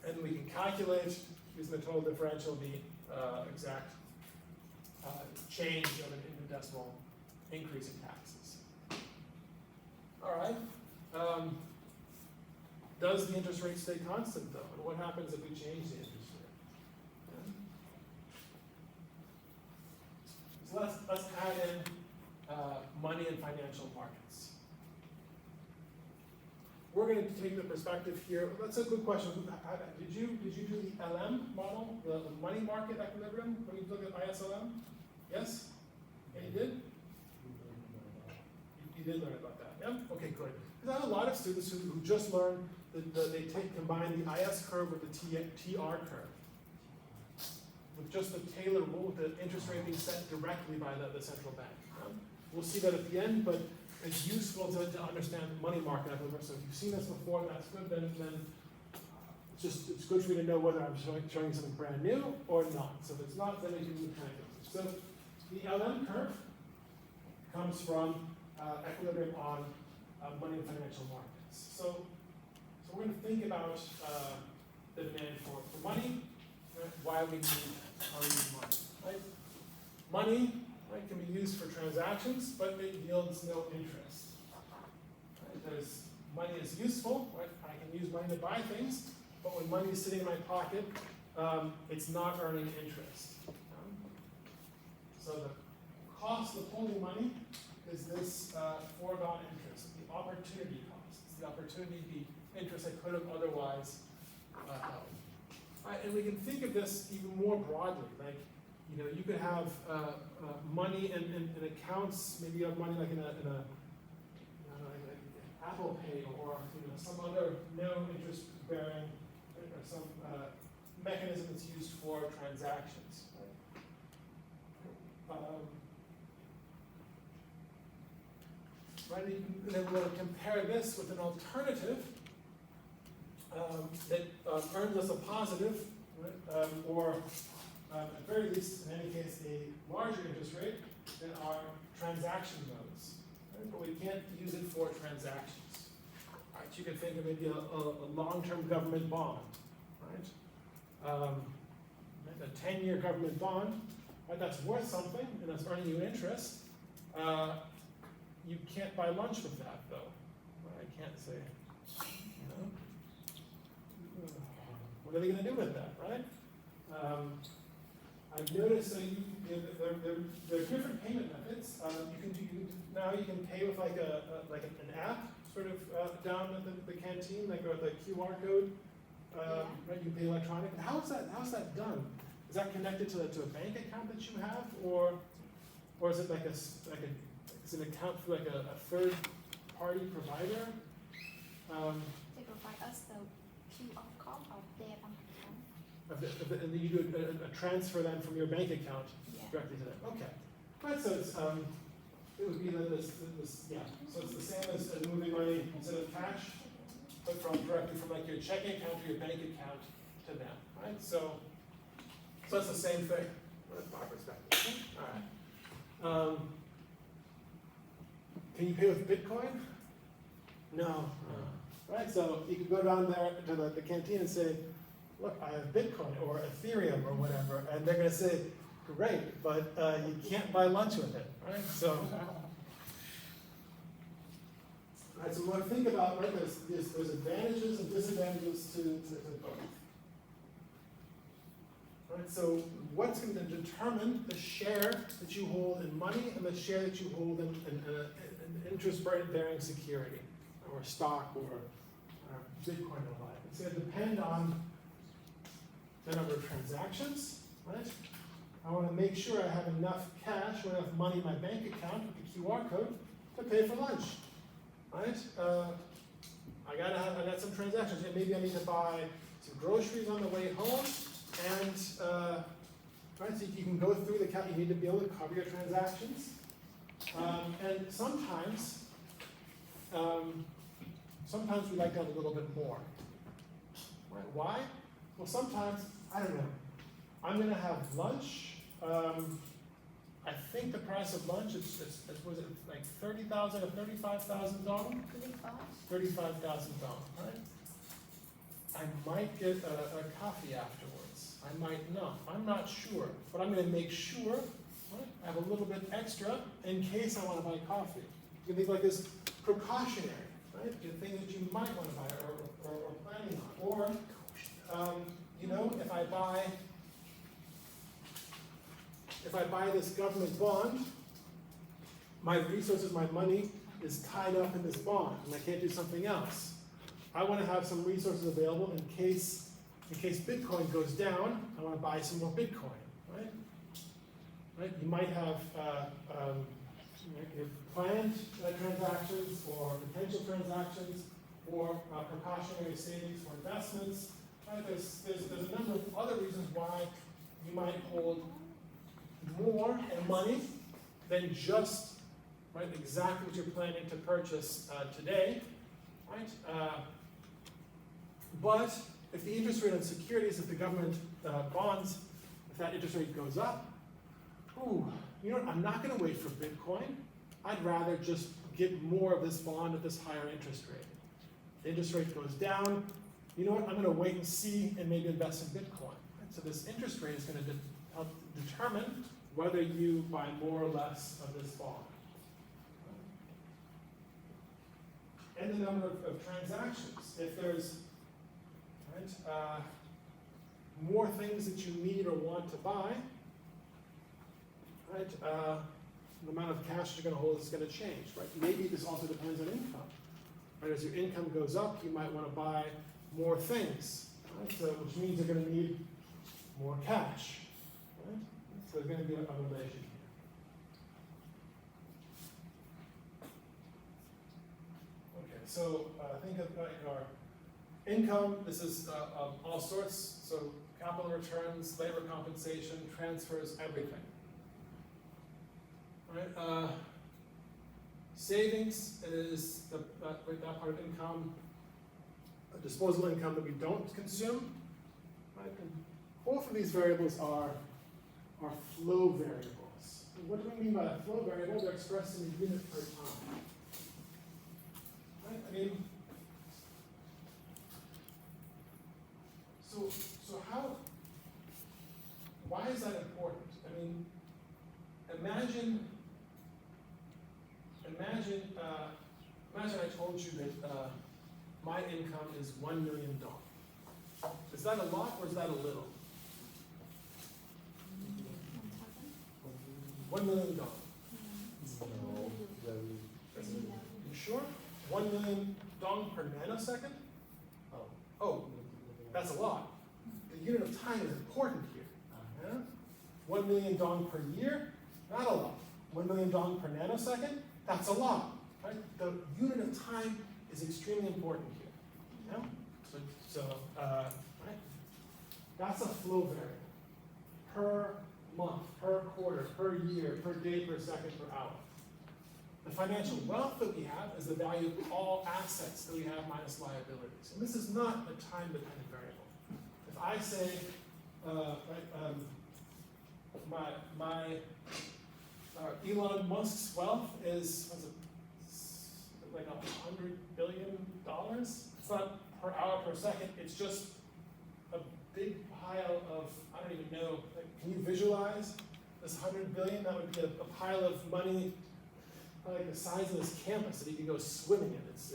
And we can calculate, using the total differential, the exact change of an infinitesimal increase in taxes. All right. Does the interest rate stay constant though? And what happens if we change the interest rate? Yeah. So let's add in money and financial markets. We're going to take the perspective here. That's a good question. Did you do the LM model, the money market equilibrium, when you look at ISLM? Yes? Yeah, you did? You did learn about that, yeah? Okay, good. Because I have a lot of students who just learn they combine the IS curve with the TR curve. With just the Taylor rule, with the interest rate being set directly by the central bank. We'll see that at the end, but it's useful to understand money market equilibrium. So if you've seen this before, that's good. Then it's good for you to know whether I'm showing something brand new or not. So if it's not, then we can move kind of. So the LM curve comes from equilibrium on money and financial markets. So we're going to think about the demand for money, right? Why we need money, right? Money, right, can be used for transactions, but it yields no interest. Right? Money is useful, right? I can use money to buy things, but when money is sitting in my pocket, it's not earning interest. So the cost of holding money is this foregone interest, the opportunity cost. It's the opportunity, the interest I could have otherwise held. Right, and we can think of this even more broadly. Like, you know, you could have money in accounts. Maybe you have money like in a Apple Pay or some other no interest bearing or some mechanism that's used for transactions. Right? And then we're going to compare this with an alternative that earns us a positive, right? Or at very least, in any case, a larger interest rate than our transaction nodes. Right? But we can't use it for transactions. Right? You could think of maybe a long-term government bond, right? A 10-year government bond, right? That's worth something, and that's earning you interest. You can't buy lunch with that, though. Right? I can't say, what are they going to do with that, right? I've noticed that there are different payment methods. You can pay with like an app, sort of down at the canteen, like the QR code. Right? You can pay electronic. How's that done? Is that connected to a bank account that you have, or is it it's an account for like a third party provider? They provide us the QR code of their bank account. And then you do a transfer then from your bank account directly to them. Okay. Right, so it's it would be this yeah. So it's the same as moving money instead of cash, but directly from like your checking account or your bank account to them. Right? So it's the same thing. That's my perspective. All right. Can you pay with Bitcoin? No. Right, so you could go down there to the canteen and say, look, I have Bitcoin or Ethereum or whatever, and they're going to say, great, but you can't buy lunch with it, right? So, right, so we want to think about, right, there's advantages and disadvantages to both. Right, so what's going to determine the share that you hold in money and the share that you hold in interest-bearing security, or stock, or Bitcoin or the like? It's going to depend on the number of transactions, right? I want to make sure I have enough cash or enough money in my bank account with the QR code to pay for lunch, right? I got some transactions. Maybe I need to buy some groceries on the way home, and right, so you can go through the account. You need to be able to cover your transactions, and sometimes we like to have a little bit more. Right? Why? Well, sometimes, I don't know, I'm going to have lunch. I think the price of lunch was it like $30,000 or $35,000? $35,000, right? I might get a coffee afterwards. I might not. I'm not sure, but I'm going to make sure, right, I have a little bit extra in case I want to buy coffee. You can think like this precautionary. right? The things that you might want to buy or planning on. Or, you know, if I buy this government bond, my resources, my money is tied up in this bond, and I can't do something else. I want to have some resources available in case Bitcoin goes down. I want to buy some more Bitcoin, right? Right? You might have planned transactions or potential transactions or precautionary savings for investments. Right? There's a number of other reasons why you might hold more money than just exactly what you're planning to purchase today. Right? But if the interest rate on securities, if the government bonds, if that interest rate goes up, ooh, you know what, I'm not going to wait for Bitcoin. I'd rather just get more of this bond at this higher interest rate. The interest rate goes down, you know what, I'm going to wait and see and maybe invest in Bitcoin. Right? So this interest rate is going to help determine whether you buy more or less of this bond. And the number of transactions. If there's more things that you need or want to buy, right, the amount of cash you're going to hold is going to change, right? Maybe this also depends on income. Right? As your income goes up, you might want to buy more things, right? So, which means you're going to need more cash, right? So there's going to be a relation here. Okay, so think of our income. This is all sorts. So capital returns, labor compensation, transfers, everything. Right? Savings is that part of income, disposable income that we don't consume. Right? And both of these variables are flow variables. And what do we mean by a flow variable? They're expressed in a unit per time. Right? I mean, so how? Why is that important? I mean, imagine I told you that my income is $1 million. Is that a lot or is that a little? $1 million. No, You sure? $1 million per nanosecond? Oh, that's a lot. The unit of time is important here. Yeah? 1 million dong per year, not a lot. 1 million dong per nanosecond, that's a lot. Right? The unit of time is extremely important here. Yeah? Right? That's a flow variable. Per month, per quarter, per year, per day, per second, per hour. The financial wealth that we have is the value of all assets that we have minus liabilities. And this is not a time-dependent variable. If I say, Elon Musk's wealth is like $100 billion. It's not per hour per second. It's just a big pile of, I don't even know. Like, can you visualize this $100 billion? That would be a pile of money, like the size of this campus that you can go swimming in. It's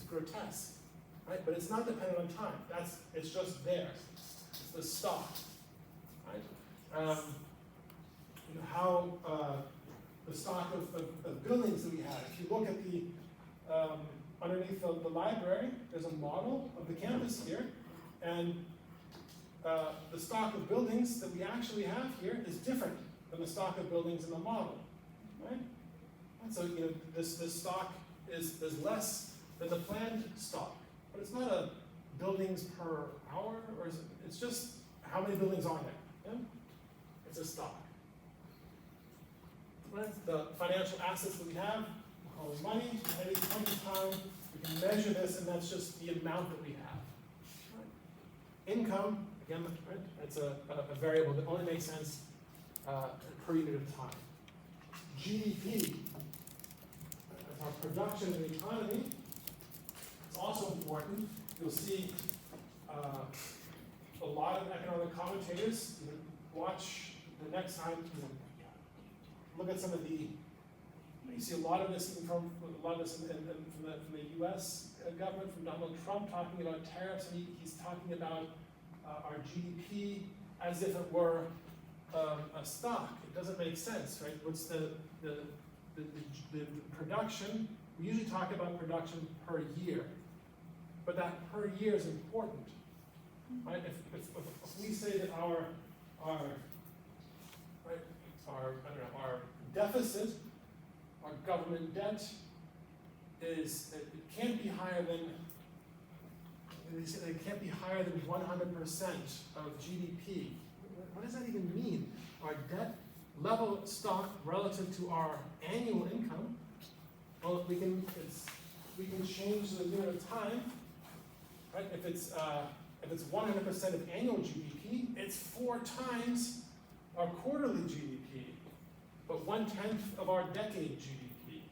grotesque, right? But it's not dependent on time. It's just there. It's the stock, right? You know how the stock of buildings that we have. If you look at the underneath the library, there's a model of the campus here, and the stock of buildings that we actually have here is different than the stock of buildings in the model, right? And so you know this stock is less than the planned stock, but it's not a buildings per hour, or is it? It's just how many buildings are there? Yeah? It's a stock. Right? The financial assets that we have, we call them money. At any point in time, we can measure this, and that's just the amount that we have. Right? Income, again, right? It's a variable that only makes sense per unit of time. GDP, that's our production of the economy. It's also important. You'll see a lot of economic commentators. Watch the next time. Look at some of the You see a lot of this even from the U.S. government, from Donald Trump, talking about tariffs, and he's talking about our GDP as if it were a stock. It doesn't make sense, right? What's the production? We usually talk about production per year, but that per year is important, right? If we say that our deficit, our government debt it can't be higher than 100% of GDP. What does that even mean? Our debt level stock relative to our annual income. Well, we can change the unit of time, right? If it's 100% of annual GDP, it's 4 times our quarterly GDP, but 1/10 of our decade GDP,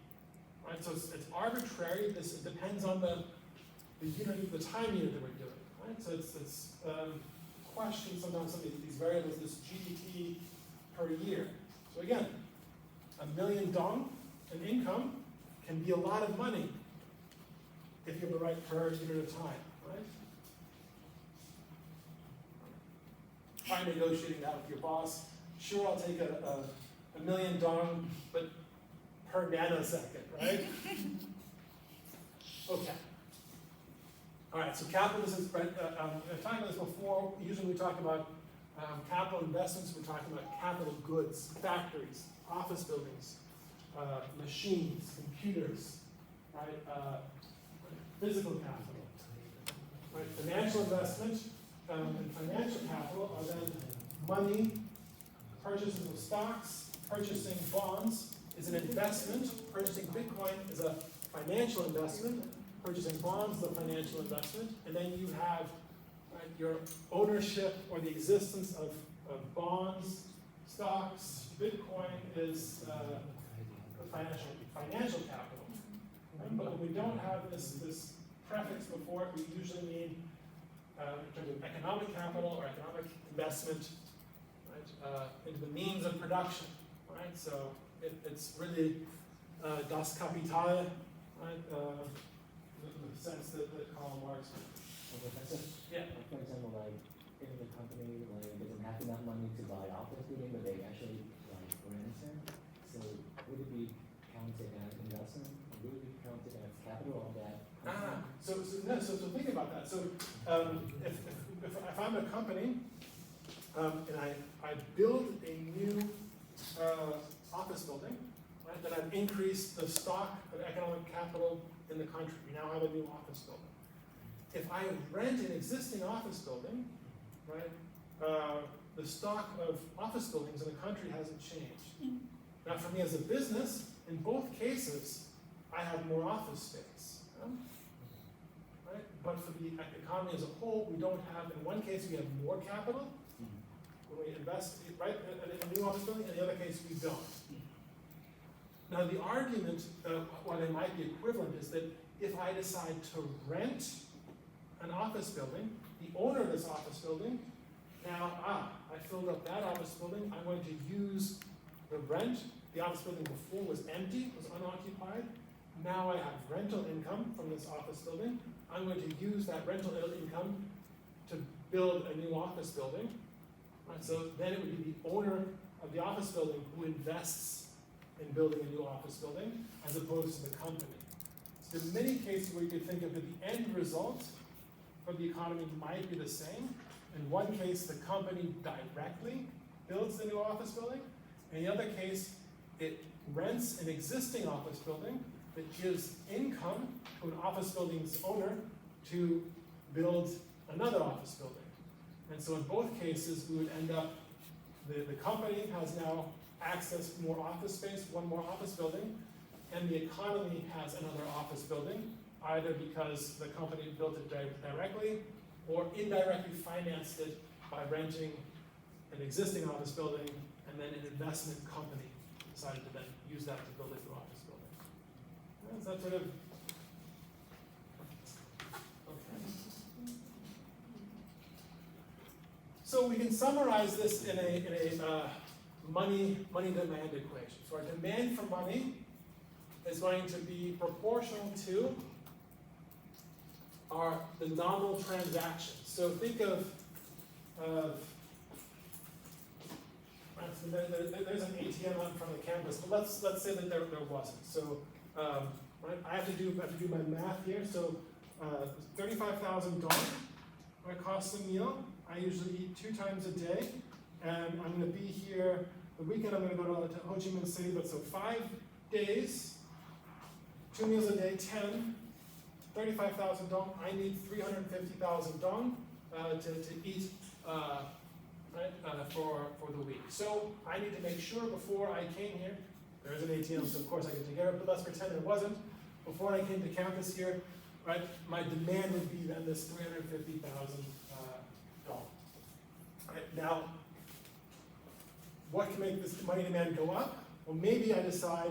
right? So it's arbitrary. It depends on the unit, the time unit that we're doing, right? So it's questions sometimes some of these variables, this GDP per year. So again, $1 million in income can be a lot of money if you have the right per unit of time, right? Try negotiating that with your boss. Sure, I'll take a $1 million, but per nanosecond, right? Okay. All right, so capital, this is, I've talked about this before. Usually we talk about capital investments, we're talking about capital goods, factories, office buildings, machines, computers, right? Physical capital, right? Financial investment and financial capital are then money, purchases of stocks, purchasing bonds is an investment, purchasing Bitcoin is a financial investment, purchasing bonds is a financial investment, and then you have your ownership or the existence of bonds, stocks. Bitcoin is financial capital. Right? But when we don't have this prefix before it, we usually mean in terms of economic capital or economic investment, right, into the means of production. Right? So it's really das Kapital, right? The sense that Karl Marx. Professor? Yeah. For example, like if the company doesn't have enough money to buy office building, but they actually rent it, so would it be counted as investment? Would it be counted as capital of that company? So think about that. So if I'm a company and I build a new office building, right, then I've increased the stock of economic capital in the country. We now have a new office building. If I rent an existing office building, right, the stock of office buildings in the country hasn't changed. Now for me as a business, in both cases, I have more office space. Right? But for the economy as a whole, we don't have, in one case we have more capital when we invest, right, in a new office building, in the other case we don't. Now the argument, why they might be equivalent, is that if I decide to rent an office building, the owner of this office building, now, I filled up that office building, I'm going to use the rent. The office building before was empty, was unoccupied. Now I have rental income from this office building. I'm going to use that rental income to build a new office building. Right, so then it would be the owner of the office building who invests in building a new office building, as opposed to the company. So in many cases where you could think of that the end result for the economy might be the same. In one case, the company directly builds the new office building. In the other case, it rents an existing office building that gives income to an office building's owner to build another office building. And so in both cases, we would end up, the company has now access to more office space, one more office building, and the economy has another office building, either because the company built it directly or indirectly financed it by renting an existing office building, and then an investment company decided to then use that to build a new office building. Is that sort of, okay. So we can summarize this in a money demand equation. So our demand for money is going to be proportional to the nominal transactions. So think of there's an ATM on front of the campus, but let's say that there wasn't. So right, I have to do my math here. So $35,000 costs a meal. I usually eat 2 times a day, and I'm going to be here the weekend. I'm going to go to Ho Chi Minh City, but so 5 days, 2 meals a day, 10, 35,000 dong. I need 350,000 dong to eat for the week. So I need to make sure before I came here, there is an ATM, so of course I can take care of it, but let's pretend there wasn't. Before I came to campus here, right, my demand would be then this 350,000 dong. Right, now, what can make this money demand go up? Well, maybe I decide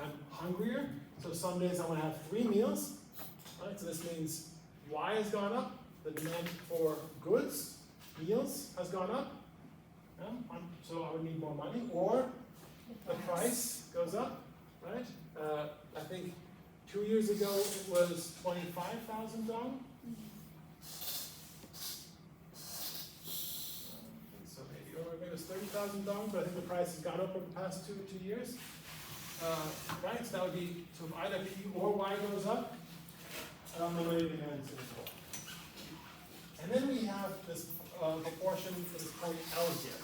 I'm hungrier, so some days I want to have 3 meals. Right, so this means Y has gone up, the demand for goods, meals has gone up, so I would need more money, or the price goes up, right? I think 2 years ago it was 25,000 dong. So maybe, or maybe it was 30,000 dong, but I think the price has gone up over the past two years. Right, so that would be, so if either P or Y goes up, the money demand is going to go up. And then we have this proportion for this point L here.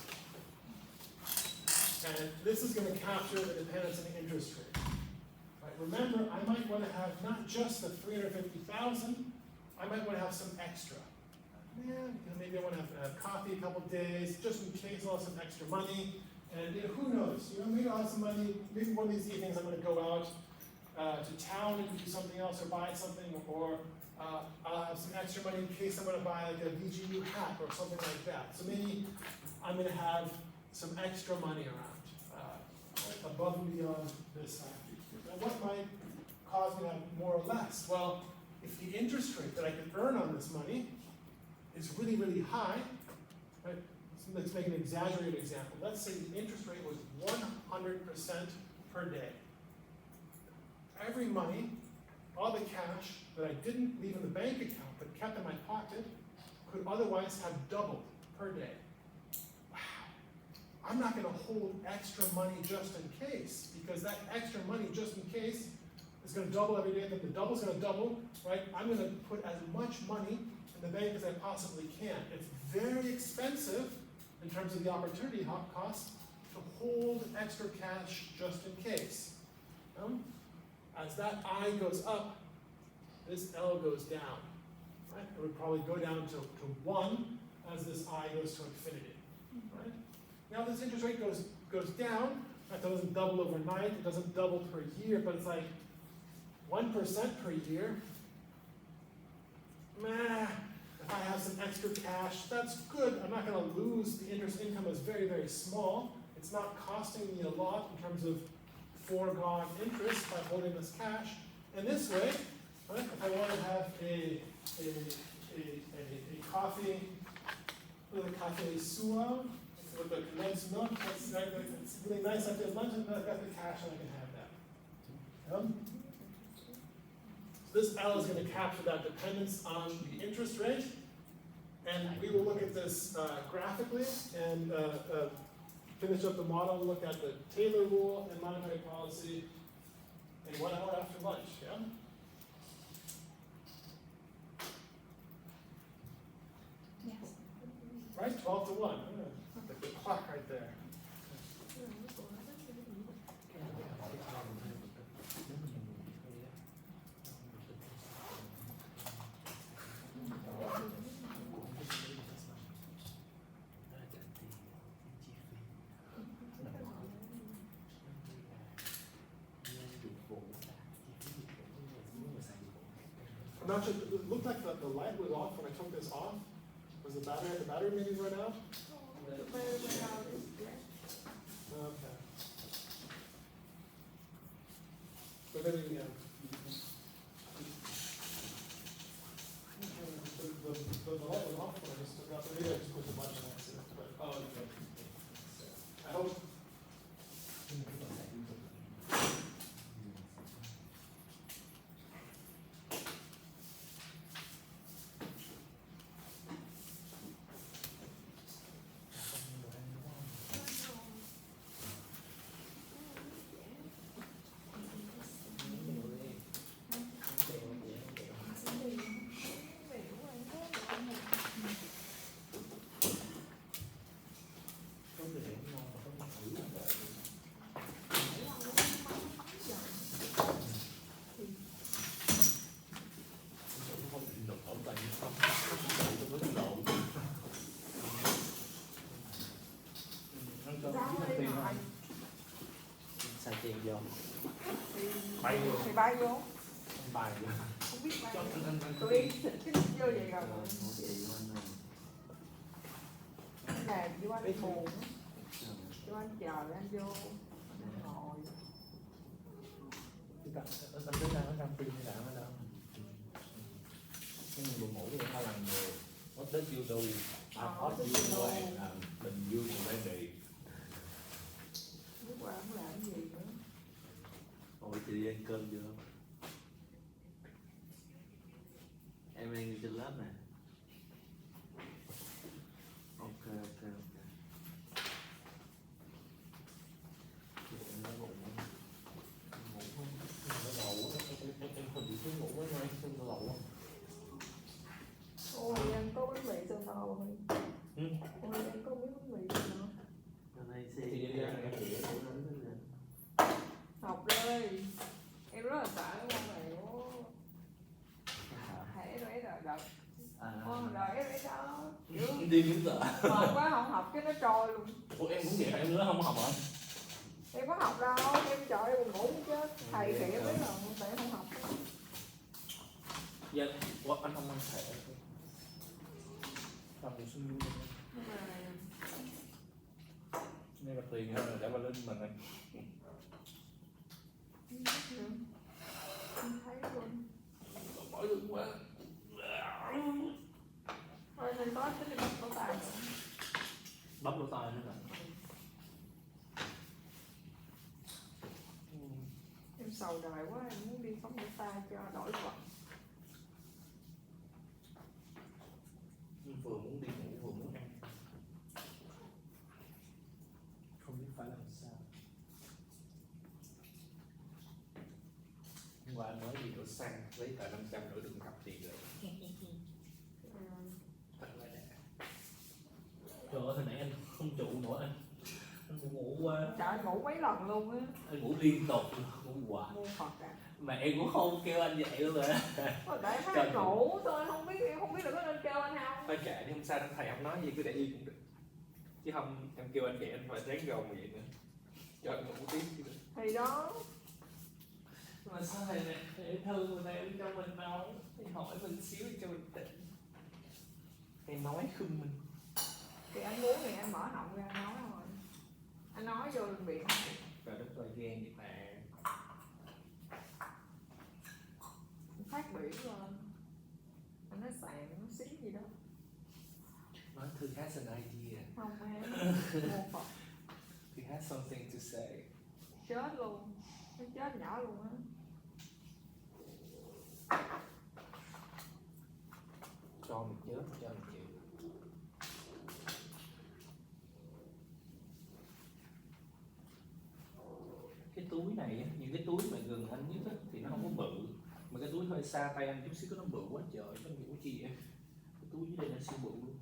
And this is going to capture the dependence on the interest rate. Right, remember, I might want to have not just the 350,000, I might want to have some extra. Maybe I want to have coffee a couple days, just in case I'll have some extra money. And who knows? Maybe I'll have some money. Maybe one of these evenings I'm going to go out to town and do something else, or buy something, or I'll have some extra money in case I'm going to buy like a VGU hat or something like that. So maybe I'm going to have some extra money around, above and beyond this factor. Now, what might cause me to have more or less? Well, if the interest rate that I can earn on this money is really, really high, right? So let's make an exaggerated example. Let's say the interest rate was 100% per day. Every money, all the cash that I didn't leave in the bank account but kept in my pocket could otherwise have doubled per day. Wow. I'm not going to hold extra money just in case, because that extra money just in case is going to double every day, then the double's going to double, right? I'm going to put as much money in the bank as I possibly can. It's very expensive in terms of the opportunity cost to hold extra cash just in case. As that I goes up, this L goes down. Right? It would probably go down to 1 as this I goes to infinity. Right? Now this interest rate goes down. That doesn't double overnight, it doesn't double per year, but it's like 1% per year. If I have some extra cash, that's good. I'm not going to lose. The interest income is very, very small. It's not costing me a lot in terms of foregone interest by holding this cash. And this way, right, if I want to have a coffee with a cafe suo, with the condensed milk, it's really nice after lunch, and I've got the cash and I can have that. So this L is going to capture that dependence on the interest rate, and we will look at this graphically and finish up the model, look at the Taylor rule and monetary policy in 1 hour after lunch, yeah? Yes. Right, 12 to 1, the clock right there. I'm not sure, it looked like the light was off when I took this off. Was the battery maybe run out? The battery went out. Okay. But then, yeah. The light was off when I just took it off. Maybe I just pushed the button on accident, but, oh, okay. I hope. cơm Rau với đây tiền mà. thôi. Xài tiền vô. Thì Bay vô. thì bay vô. Bài vô. Không biết bay. Cho anh Tụi em xịt cái nước vô vậy rồi. Cái này vô anh buồn. Vô anh chờ anh vô. Anh ngồi. Anh biết đang ở trong phim hay là ở đâu? Cái người buồn ngủ thì nó làm nhiều. What does you do? What do you do? Bình dương và baby. Lúc qua không làm gì nữa. Ôi chị đi ăn cơm chưa? Em đang trên lớp nè. Ok. Nó ngủ không? Ngủ không? Nó ngủ. Em không bị thiếu ngủ với ngay xương nó lẩu. Ôi anh có bánh mì sao to rồi. Ôi anh có miếng bánh mì sao nữa. Hôm nay xe Thì đi ăn em nghỉ. Học đây. Em rất là sợ cái con này quá. Hãy đấy rồi đợt. Con đợi đấy đó. Kiểu đi đứng sợ. mệt quá không học cái nó trôi luôn. Ủa em cũng vậy hả? Em nữa không học hả? Em có học đâu, em trời em buồn ngủ chứ. Thầy thì em biết là tại em không học. Dạ, ủa anh không ăn thẻ. Làm một sinh viên. Nhưng mà Nên là tiền hơn là đã vào lên mình anh. em thấy luôn. Mỏi lưng quá. Thôi nên có tính đi bắt bảo tàng nữa. Bấm lỗ tai nữa rồi. Em sầu đời quá, em muốn đi phóng bảo tàng cho đổi vật. Vừa muốn đi ngủ vừa muốn ăn. Không biết phải làm sao. Hôm qua anh nói gì nữa sang lấy tờ 500 nữa đừng cặp tiền rồi. Thật là đã. Trời ơi, hồi nãy anh không trụ nổi anh. Anh buồn ngủ quá. Trời ơi, ngủ mấy lần luôn á. Anh ngủ liên tục, ngủ hoài. Ngu Phật à. Mà em cũng không kêu anh dậy luôn rồi á. Thôi để thấy anh ngủ, tôi em không biết là có nên kêu anh không. Thôi kệ đi, hôm sau thầy không nói gì cứ để yên cũng được. Chứ không em kêu anh dậy anh phải ráng gồng vậy nữa. Cho anh ngủ tiếp chứ được. Thì đó. Mà sao thầy này dễ thương mà thầy không cho mình nói. Thầy hỏi mình xíu cho mình tỉnh. Thầy nói khưng mình. Thì anh muốn thì anh mở họng ra anh nói rồi. Anh nói vô đường biển. Trời đất ơi ghen vậy mà. Phát biển lên. Anh nói sàn, nó xí gì đó. Nói Thư has an idea. Không em, ngu Phật. Thư has something to say. Chết luôn. Nó chết nhỏ luôn á. Cho mình chết, cho mình chịu. Cái túi này á, những cái túi mà gần anh nhất á, thì nó không có bự. Mà cái túi hơi xa tay anh chút xíu nó bự quá trời, nó nghĩ chi vậy? Cái túi dưới đây nó siêu bự luôn.